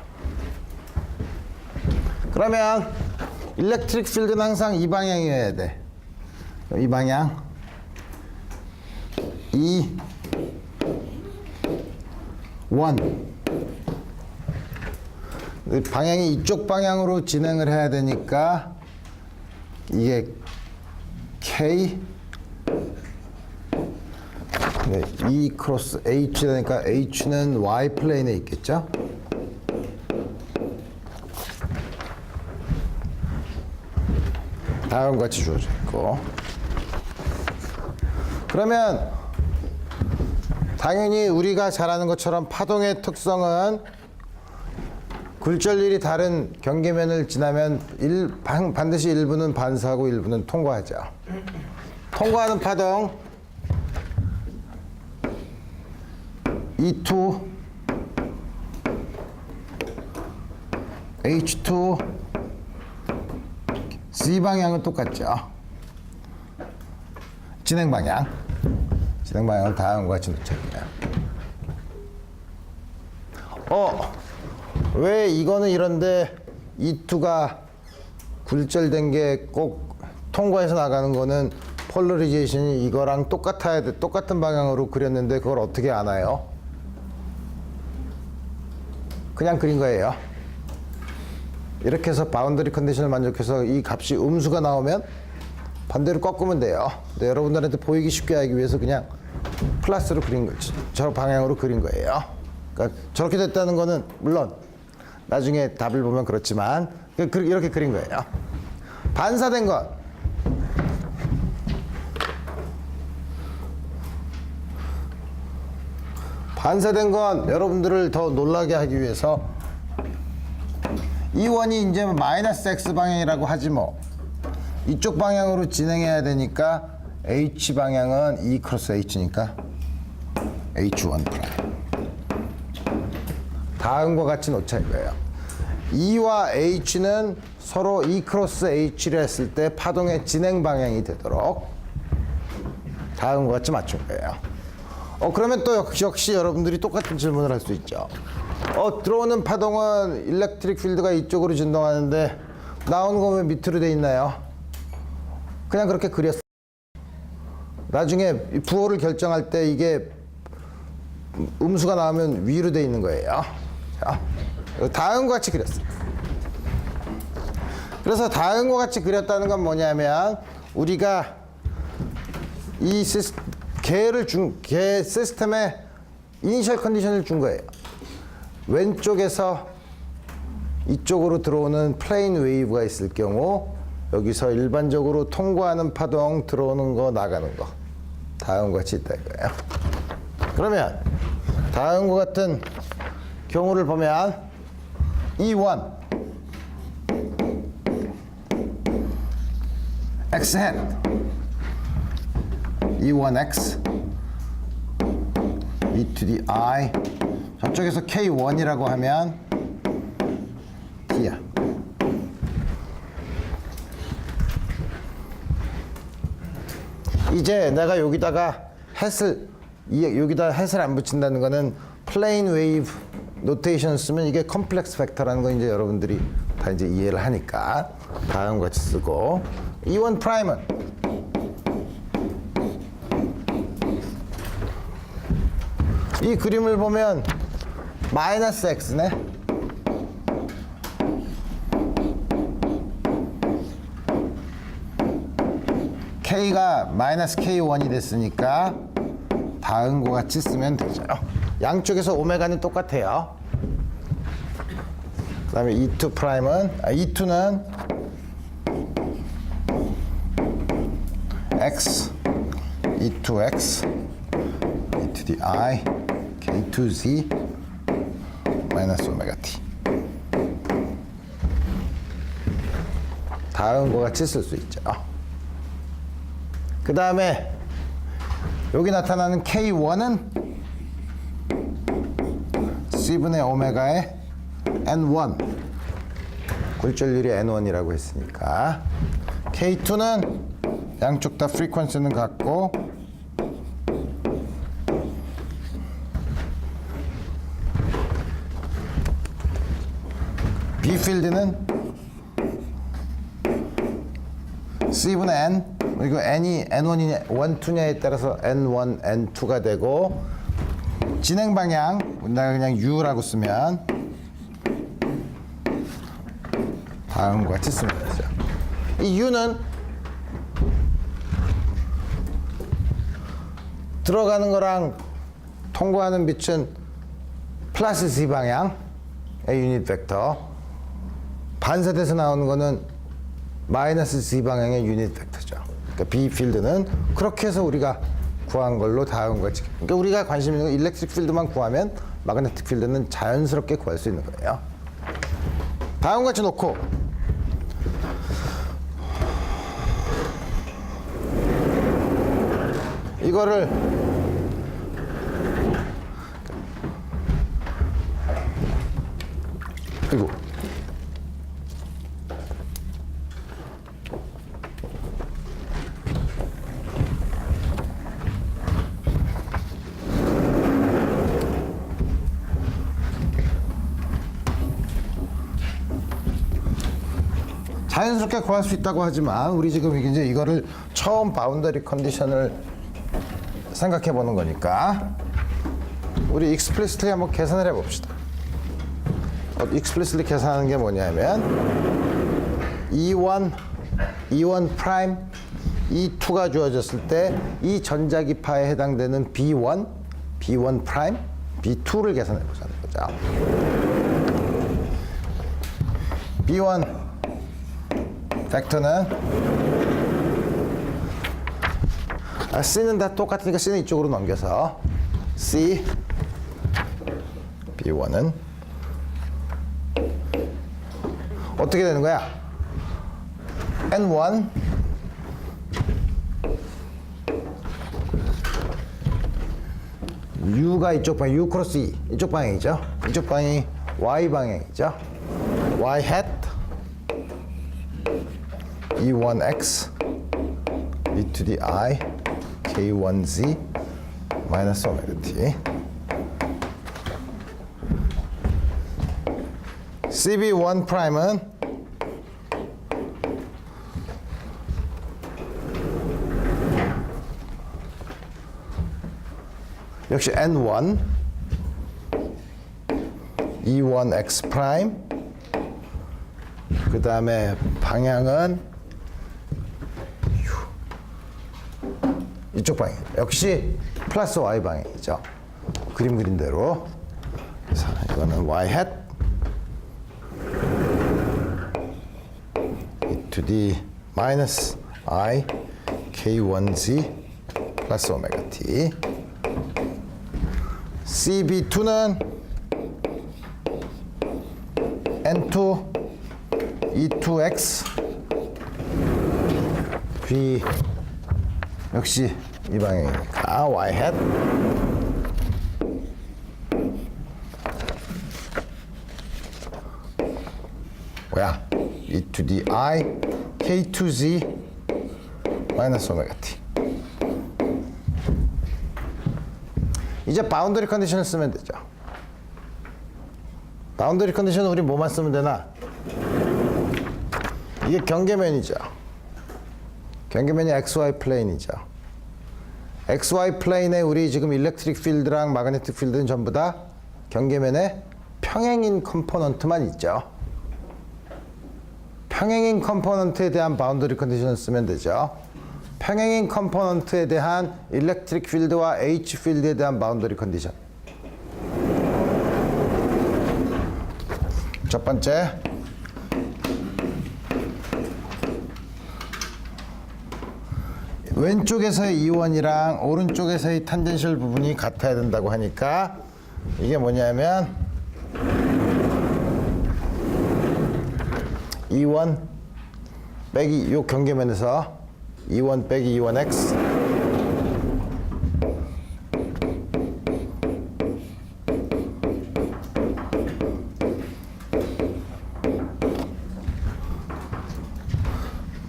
그러면 일렉트릭 필드는 항상 이 방향이어야 돼. 이 방향. 이 1. 방향이 이쪽 방향으로 진행을 해야 되니까 이게 K, 네, E 크로스 H 되니까 H는 Y 플레인에 있겠죠? 다음과 같이 주어져 있고, 그러면 당연히 우리가 잘 아는 것처럼 파동의 특성은 굴절률이 다른 경계면을 지나면 반드시 일부는 반사하고 일부는 통과하죠. 통과하는 파동 E2, H2, Z 방향은 똑같죠. 진행 방향은 다음과 같이 놓쳐요. 왜 이거는 이런데 E2가 굴절된 게 꼭 통과해서 나가는 거는 폴러리제이션이 이거랑 똑같아야 돼. 똑같은 방향으로 그렸는데 그걸 어떻게 아나요? 그냥 그린 거예요. 이렇게 해서 바운더리 컨디션을 만족해서 이 값이 음수가 나오면 반대로 꺾으면 돼요. 근데 여러분들한테 보이기 쉽게 하기 위해서 그냥 플러스로 그린 거지. 저 방향으로 그린 거예요. 그러니까 저렇게 됐다는 거는 물론 나중에 답을 보면 그렇지만 이렇게 그린 거예요. 반사된 것. 반사된 건 여러분들을 더 놀라게 하기 위해서 이 원이 이제 마이너스 X 방향이라고 하지 뭐. 이쪽 방향으로 진행해야 되니까 H 방향은 E 크로스 H니까 H1 프라임. 다음과 같이 놓자 이거예요. E와 H는 서로 E 크로스 H를 했을 때 파동의 진행 방향이 되도록 다음과 같이 맞춘 거예요. 그러면 또 역시 여러분들이 똑같은 질문을 할 수 있죠. 들어오는 파동은 일렉트릭 필드가 이쪽으로 진동하는데 나오는 거 왜 밑으로 돼 있나요? 그냥 그렇게 그렸어. 나중에 부호를 결정할 때 이게 음수가 나오면 위로 돼 있는 거예요. 자, 다음과 같이 그렸어. 그래서 다음과 같이 그렸다는 건 뭐냐면 우리가 이 개 시스템에 이니셜 컨디션을 준 거예요. 왼쪽에서 이쪽으로 들어오는 플레인 웨이브가 있을 경우 여기서 일반적으로 통과하는 파동 들어오는 거 나가는 거 다음과 같이 있다 이거예요. 그러면 다음과 같은 경우를 보면 E1 X hat E1X E to the I 저쪽에서 K1이라고 하면 T야. 이제 내가 여기다가 여기다 햇을 안 붙인다는 거는 플레인 웨이브 노테이션 쓰면 이게 컴플렉스 벡터라는 거 이제 여러분들이 다 이제 이해를 하니까 다음 같이 쓰고 E1 프라임은 이 그림을 보면 마이너스 X네. K가 마이너스 K1이 됐으니까 다음과 같이 쓰면 되죠. 양쪽에서 오메가는 똑같아요. 그 다음에 E2 프라임은 E2는 X E2X E to the I K2Z 마이너스 오메가 T 다음과 같이 쓸 수 있죠. 그 다음에 여기 나타나는 K1은 C분의 오메가의 N1 굴절률이 N1이라고 했으니까 K2는 양쪽 다 프리퀀시는 같고 B 필드는 C분의 N 그리고 N이 N1이냐 1, 2냐에 따라서 N1, N2가 되고 진행 방향 내가 그냥 U라고 쓰면 다음과 같이 쓰면 되죠. 이 U는 들어가는 거랑 통과하는 빛은 플러스 Z 방향의 유닛 벡터 반사돼서 나오는 거는 마이너스 Z 방향의 유닛 벡터죠. 그러니까 B 필드는 그렇게 해서 우리가 구한 걸로 다음과 같이 그러니까 우리가 관심 있는 건 일렉트릭 필드만 구하면 마그네틱 필드는 자연스럽게 구할 수 있는 거예요. 다음과 같이 놓고 이거를 그리고 자연스럽게 구할 수 있다고 하지만 우리 지금 이제 이거를 처음 바운더리 컨디션을 생각해 보는 거니까 우리 익스플리시트리 한번 계산을 해 봅시다. 익스플리시트리 계산하는 게 뭐냐면 E1 프라임 E2가 주어졌을 때 이 전자기파에 해당되는 B1 프라임 B2를 계산해 보자는 거죠. B1 벡터는 C는 다 똑같으니까 C는 이쪽으로 넘겨서 C B1은 어떻게 되는 거야? N1 U가 이쪽 방향 U 크로스 E 이쪽 방향이죠. 이쪽 방향이 Y 방향이죠. Y hat E1X E to the I K1Z 마이너스 오메가 T CB1 프라임은 역시 N1 E1X 프라임 그 다음에 방향은 이쪽 방향 역시 플러스 Y 방향이죠. 그림 그린 대로. 그래서 이거는 Y hat e to the minus I K1Z 플러스 오메가 T. CB2는 N2 E2X B 역시 이 방향이니까 Y hat 뭐야? E to the I K2Z 마이너스 오메가 T. 이제 바운더리 컨디션을 쓰면 되죠. 바운더리 컨디션은 우리 뭐만 쓰면 되나? 이게 경계면이죠. 경계면이 XY 플레인이죠. XY 플레인에 우리 지금 일렉트릭 필드랑 마그네틱 필드는 전부 다 경계면에 평행인 컴포넌트만 있죠. 평행인 컴포넌트에 대한 바운더리 컨디션을 쓰면 되죠. 평행인 컴포넌트에 대한 일렉트릭 필드와 H 필드에 대한 바운더리 컨디션. 첫 번째, 왼쪽에서의 E1이랑 오른쪽에서의 탄젠셜 부분이 같아야 된다고 하니까 이게 뭐냐면 E1 빼기 요 경계면에서 E1 빼기 E1X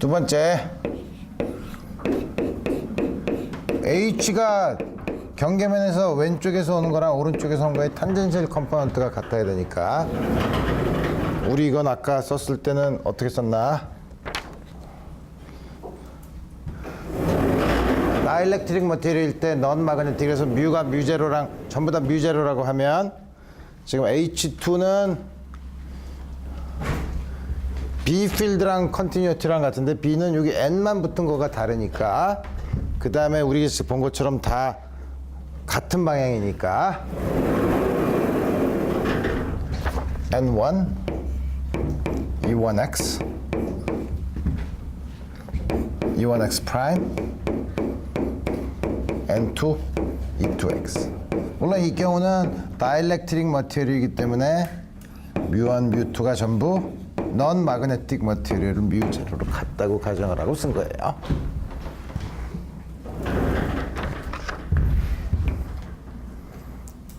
두 번째 H가 경계면에서 왼쪽에서 오는 거랑 오른쪽에서 오는 거의 탄젠셜 컴포넌트가 같아야 되니까 우리 이건 아까 썼을 때는 어떻게 썼나? 다이렉트릭 머티리얼일 때 넌 마그네틱에서 뮤가 뮤제로랑 전부 다 뮤제로라고 하면 지금 H2는 B 필드랑 컨티뉴티랑 같은데 B는 여기 N만 붙은 거가 다르니까 그 다음에 우리 본 것처럼 다 같은 방향이니까 N1 E1X E1X 프라임 N2 E2X. 물론 이 경우는 다이렉트릭 머티리얼이기 때문에 뮤1, 뮤2가 전부 넌 마그네틱 머티리얼을 뮤제로로 같다고 가정을 하고 쓴 거예요.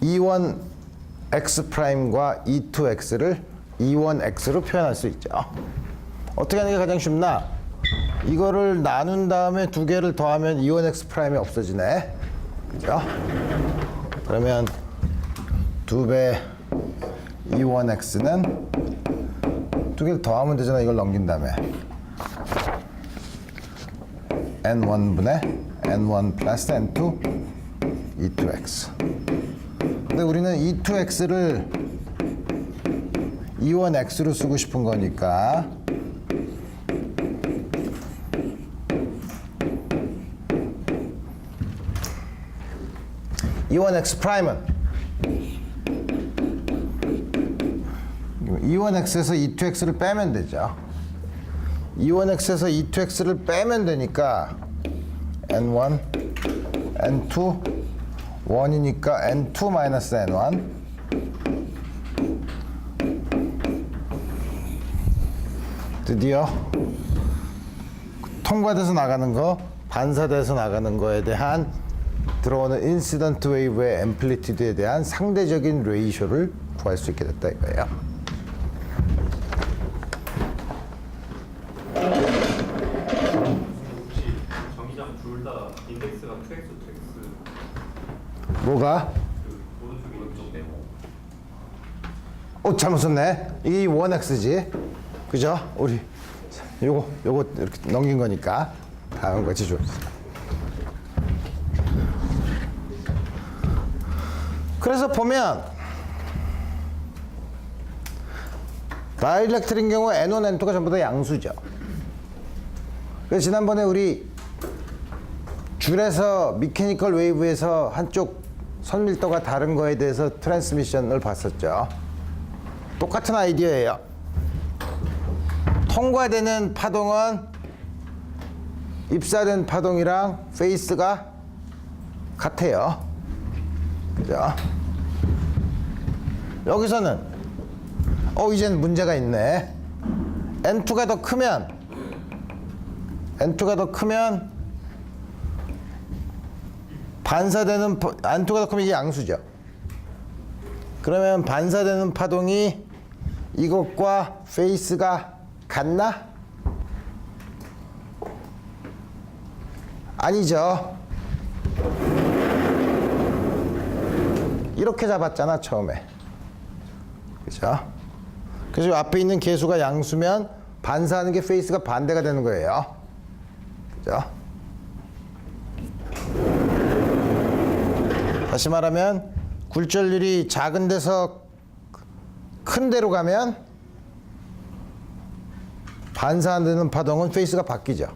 E1X 프라임과 E2X를 E1X로 표현할 수 있죠. 어떻게 하는 게 가장 쉽나? 이거를 나눈 다음에 두 개를 더하면 E1X 프라임이 없어지네. 그죠? 그러면 2배 E1X는 두 개를 더하면 되잖아. 이걸 넘긴 다음에 N1분의 N1 플러스 N2 E2X. 근데 우리는 E2X를 E1X로 쓰고 싶은 거니까 E1X 프라임은 E1X에서 E2X를 빼면 되죠. E1X에서 E2X를 빼면 되니까 N1, N2, 1이니까 N2 마이너스 N1 드디어 통과돼서 나가는 거, 반사돼서 나가는 거에 대한 들어오는 인시던트 웨이브의 앰플리튜드에 대한 상대적인 레이쇼를 구할 수 있게 됐다 이거예요. 혹시 정의장 둘 다 인덱스가 2x, 2x 뭐가? 그 오른쪽에 왼쪽에 잘못 썼네. 이게 1x지. 그죠? 우리 요거 이렇게 넘긴 거니까 다음 같이 줘. 그래서 보면 다이렉트린 경우 N1, N2가 전부 다 양수죠. 그래서 지난번에 우리 줄에서 미케니컬 웨이브에서 한쪽 선밀도가 다른 거에 대해서 트랜스미션을 봤었죠. 똑같은 아이디어예요. 통과되는 파동은 입사된 파동이랑 페이스가 같아요. 그죠? 여기서는 이젠 문제가 있네. N2가 더 크면 반사되는 N2가 더 크면 이게 양수죠. 그러면 반사되는 파동이 이것과 페이스가 같나? 아니죠. 이렇게 잡았잖아 처음에. 그죠? 그래서 앞에 있는 계수가 양수면 반사하는 게 페이스가 반대가 되는 거예요. 그죠? 다시 말하면 굴절률이 작은 데서 큰 데로 가면 반사하는 파동은 페이스가 바뀌죠.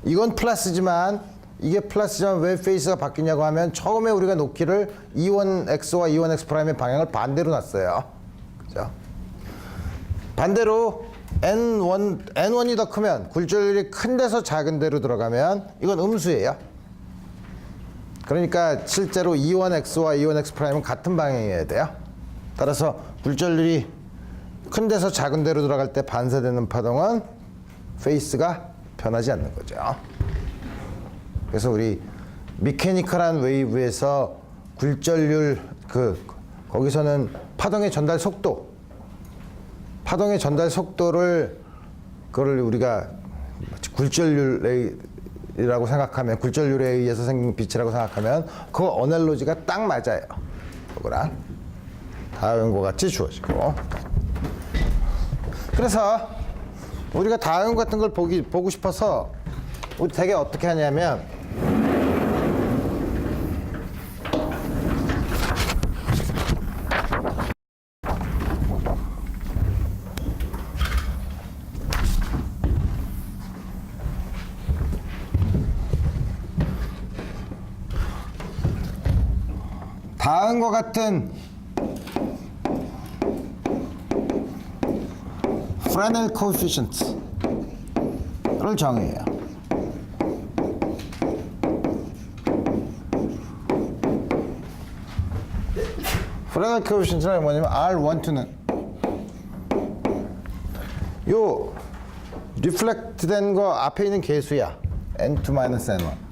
이건 플러스지만 이게 플러스지만 왜 페이스가 바뀌냐고 하면 처음에 우리가 놓기를 E1X와 E1X 프라임의 방향을 반대로 놨어요. 그죠? 반대로 N1이 더 크면 굴절률이 큰 데서 작은 데로 들어가면 이건 음수예요. 그러니까 실제로 E1X와 E1X 프라임은 같은 방향이어야 돼요. 따라서 굴절률이 큰 데서 작은 데로 들어갈 때 반사되는 파동은 페이스가 변하지 않는 거죠. 그래서 우리 미케니컬한 웨이브에서 굴절률 거기서는 파동의 전달 속도를 그걸 우리가 굴절률이라고 생각하면 굴절률에 의해서 생긴 빛이라고 생각하면 그 어넬로지가 딱 맞아요. 그거랑 다음과 같이 주어지고. 그래서 우리가 다음 같은 걸 보고 싶어서 우리 되게 어떻게 하냐면 다음과 같은 Fresnel coefficient를 정해요. Fresnel coefficient는 뭐냐면 R12는 요 리플렉트 된 거 앞에 있는 계수야. N2-N1.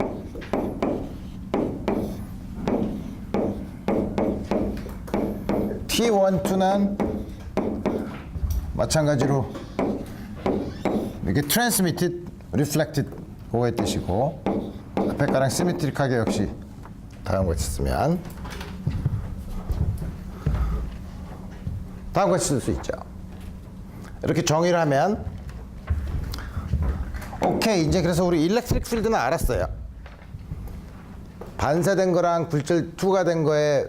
T12는 마찬가지로 이렇게 transmitted, reflected 그거의 뜻이고 앞에 거랑 시메트릭하게 역시 다음과 같이 쓰면 다음과 같이 쓸 수 있죠. 이렇게 정의를 하면 오케이. 이제 그래서 우리 일렉트릭 필드는 알았어요. 반사된 거랑 굴절 투과된 거에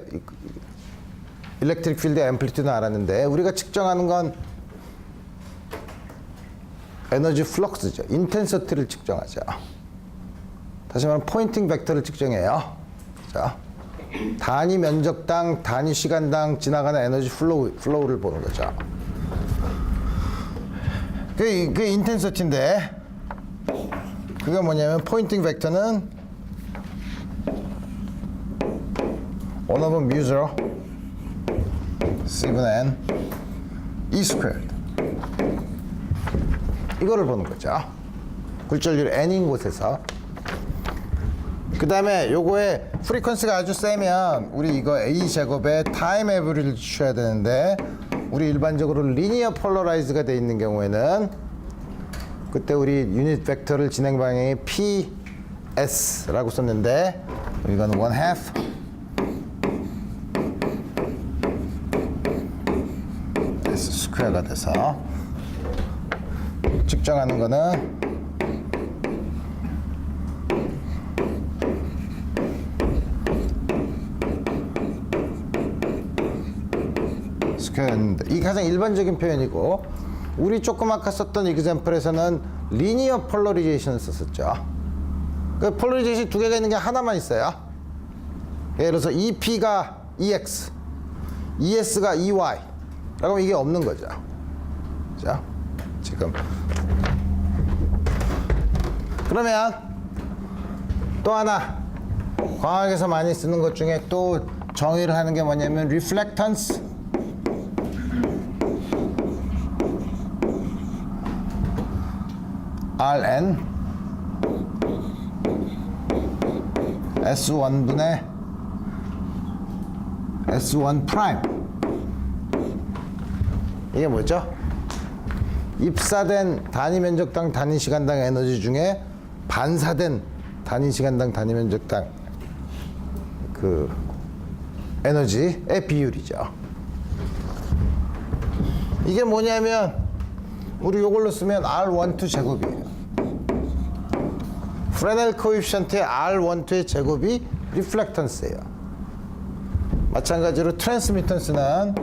일렉트릭 필드 앰플리튜드는 알았는데 우리가 측정하는 건 에너지 플럭스죠. 인텐서티를 측정하죠. 다시 말하면 포인팅 벡터를 측정해요. 자, 단위 면적당, 단위 시간당 지나가는 에너지 플로우를 보는 거죠. 그게 인텐서티인데 그게 뭐냐면 포인팅 벡터는 1/mu 0 sigma n e squared 이거를 보는 거죠. 굴절률 n인 곳에서. 그 다음에 요거의 프리퀀시가 아주 세면 우리 이거 a 제곱에 타임 에브리를 주셔야 되는데 우리 일반적으로 리니어 폴러라이즈가 돼 있는 경우에는 그때 우리 유닛 벡터를 진행 방향이 PS라고 썼는데 이거는 1/2 S 스퀘어가 돼서 측정하는 거는 스퀘어였는데 이게 가장 일반적인 표현이고 우리 조금 아까 썼던 example에서는 리니어 폴러리제이션을 썼었죠. 그 폴러리제이션 두 개가 있는 게 하나만 있어요. 예를 들어서 EP가 EX, ES가 EY 라고 하면 이게 없는 거죠. 자, 지금 그러면 또 하나 과학에서 많이 쓰는 것 중에 또 정의를 하는 게 뭐냐면 reflectance Rn S1분의 S1 프라임 이게 뭐죠? 입사된 단위 면적당 단위 시간당 에너지 중에 반사된 단위 시간당 단위 면적당 그 에너지의 비율이죠. 이게 뭐냐면 우리 이걸로 쓰면 R12 제곱이에요. 프레넬 코에피션트의 R12의 제곱이 리플렉턴스예요. 마찬가지로 트랜스미턴스는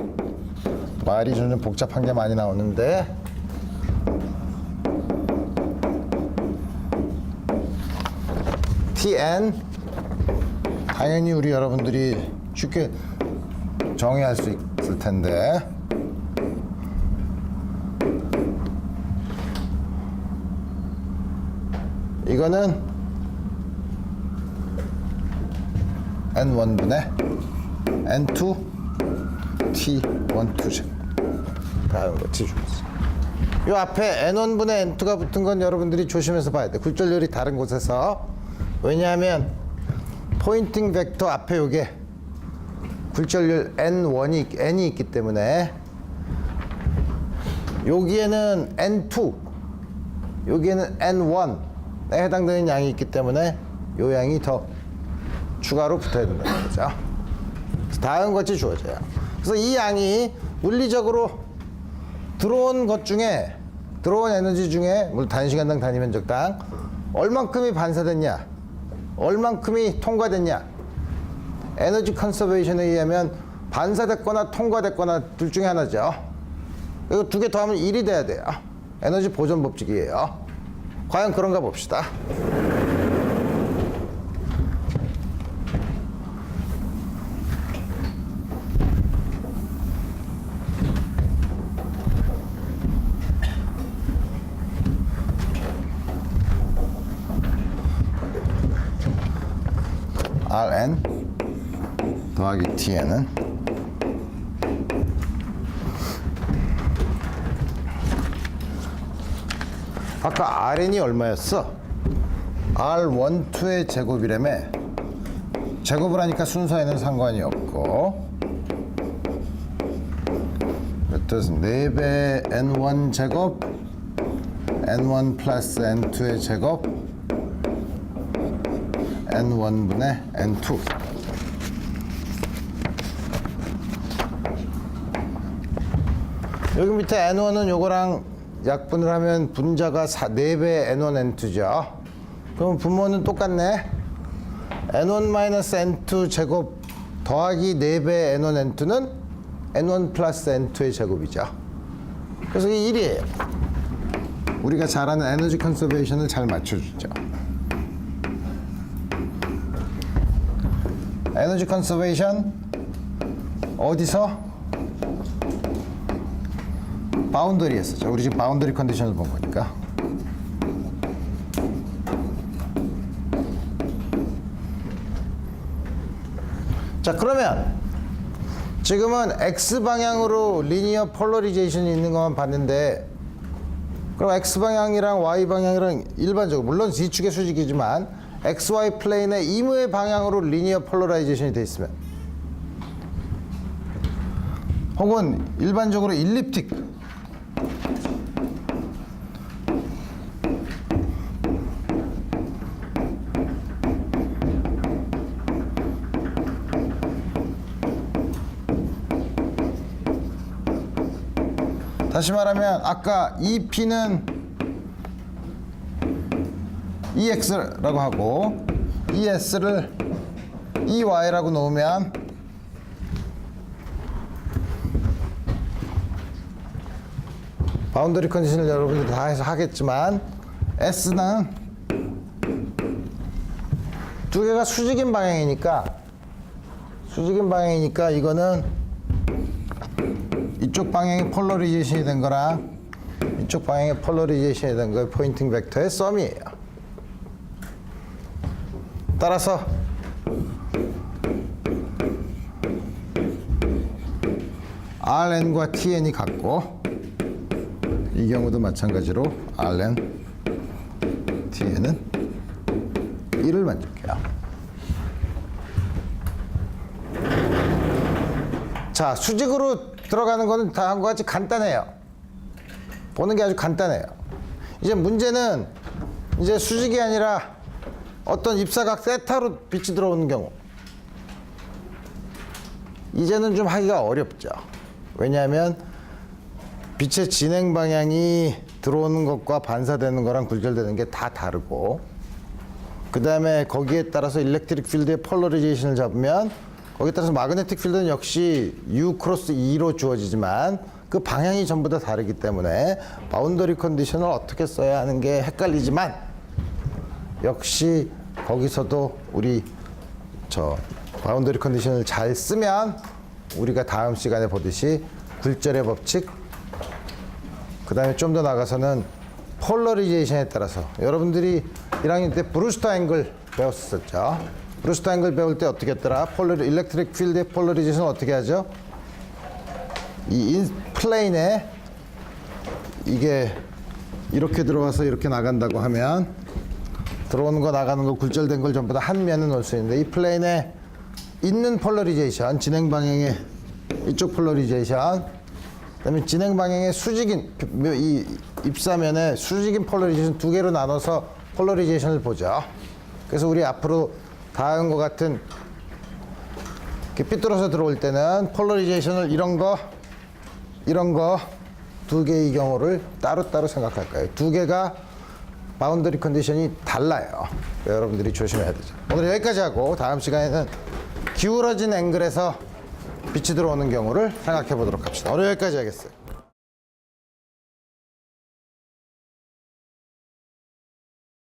말이 좀 복잡한 게 많이 나오는데 Tn 당연히 우리 여러분들이 쉽게 정의할 수 있을 텐데 이거는 N1분의 N2 T12 제곱 다음 거 T 주겠어. 이 앞에 N1분의 N2가 붙은 건 여러분들이 조심해서 봐야 돼. 굴절열이 다른 곳에서. 왜냐하면 포인팅 벡터 앞에 요게 굴절열 N이 있기 때문에 여기에는 N2 여기에는 N1에 해당되는 양이 있기 때문에 요 양이 더 추가로 붙어야 된다는 거죠. 다음 것이 주어져요. 그래서 이 양이 물리적으로 들어온 에너지 중에 물론 단시간당 단위 면적당 얼만큼이 반사됐냐 얼만큼이 통과됐냐 에너지 컨서베이션에 의하면 반사됐거나 통과됐거나 둘 중에 하나죠. 이거 두 개 더하면 1이 돼야 돼요. 에너지 보존 법칙이에요. 과연 그런가 봅시다. Rn 더하기 Tn은 아까 Rn이 얼마였어? R12의 제곱이라며. 제곱을 하니까 순서에는 상관이 없고 그래서 4배 N1 제곱 N1 플러스 N2의 제곱 N1분의 N2 여기 밑에 N1은 요거랑 약분을 하면 분자가 4배 N1 N2죠. 그럼 분모는 똑같네. N1 N2 제곱 더하기 4배 N1 N2는 N1 플러스 N2의 제곱이죠. 그래서 이게 1이에요. 우리가 잘 아는 에너지 컨서베이션을 잘 맞춰주죠. 에너지 컨서베이션 어디서? 바운더리에서. 자, 우리 지금 바운더리 컨디션을 본 거니까. 자, 그러면 지금은 X 방향으로 리니어 폴러리제이션이 있는 것만 봤는데 그럼 X 방향이랑 Y 방향이랑 일반적으로 물론 Z축의 수직이지만 XY 플레인의 이무의 방향으로 리니어 폴러라이제이션이 돼 있으면 혹은 일반적으로 일립틱 다시 말하면 아까 EP는 EX라고 하고 ES를 EY라고 놓으면 바운더리 컨디션을 여러분들이 다 해서 하겠지만 S는 두 개가 수직인 방향이니까 이거는 이쪽 방향이 폴러리제이션이 된 거랑 이쪽 방향에 폴러리제이션이 된 거의 포인팅 벡터의 썸이에요. 따라서 RN과 TN이 같고 이 경우도 마찬가지로 RN, TN은 1을 만족해요. 자, 수직으로 들어가는 거는 다 한 가지 간단해요. 보는 게 아주 간단해요. 이제 문제는 이제 수직이 아니라 어떤 입사각 세타로 빛이 들어오는 경우. 이제는 좀 하기가 어렵죠. 왜냐하면 빛의 진행 방향이 들어오는 것과 반사되는 거랑 굴절되는 게 다 다르고, 그 다음에 거기에 따라서 일렉트릭 필드의 폴러리제이션을 잡으면 거기에 따라서 마그네틱 필드는 역시 U 크로스 E로 주어지지만 그 방향이 전부 다 다르기 때문에 바운더리 컨디션을 어떻게 써야 하는 게 헷갈리지만, 역시 거기서도 우리 바운더리 컨디션을 잘 쓰면 우리가 다음 시간에 보듯이 굴절의 법칙, 그 다음에 좀 더 나가서는 폴러리제이션에 따라서 여러분들이 1학년 때 브루스터 앵글 배웠었죠. 브루스터 앵글 배울 때 어떻게 했더라? 일렉트릭 필드의 폴러리제이션을 어떻게 하죠? 이 플레인에 이게 이렇게 들어와서 이렇게 나간다고 하면 들어오는 거 나가는 거 굴절된 걸 전부 다 한 면에 놓을 수 있는데, 이 플레인에 있는 폴러리제이션, 진행 방향의 이쪽 폴러리제이션, 그다음에 진행 방향의 수직인 이 입사면에 수직인 폴러리제이션 두 개로 나눠서 폴러리제이션을 보죠. 그래서 우리 앞으로 다음과 같은 이렇게 삐뚤어서 들어올 때는 폴러리제이션을 이런 거 두 개의 경우를 따로따로 생각할 거예요. 두 개가 바운더리 컨디션이 달라요. 여러분들이 조심해야 되죠. 오늘 여기까지 하고 다음 시간에는 기울어진 앵글에서 빛이 들어오는 경우를 생각해 보도록 합시다. 오늘 여기까지 하겠어요.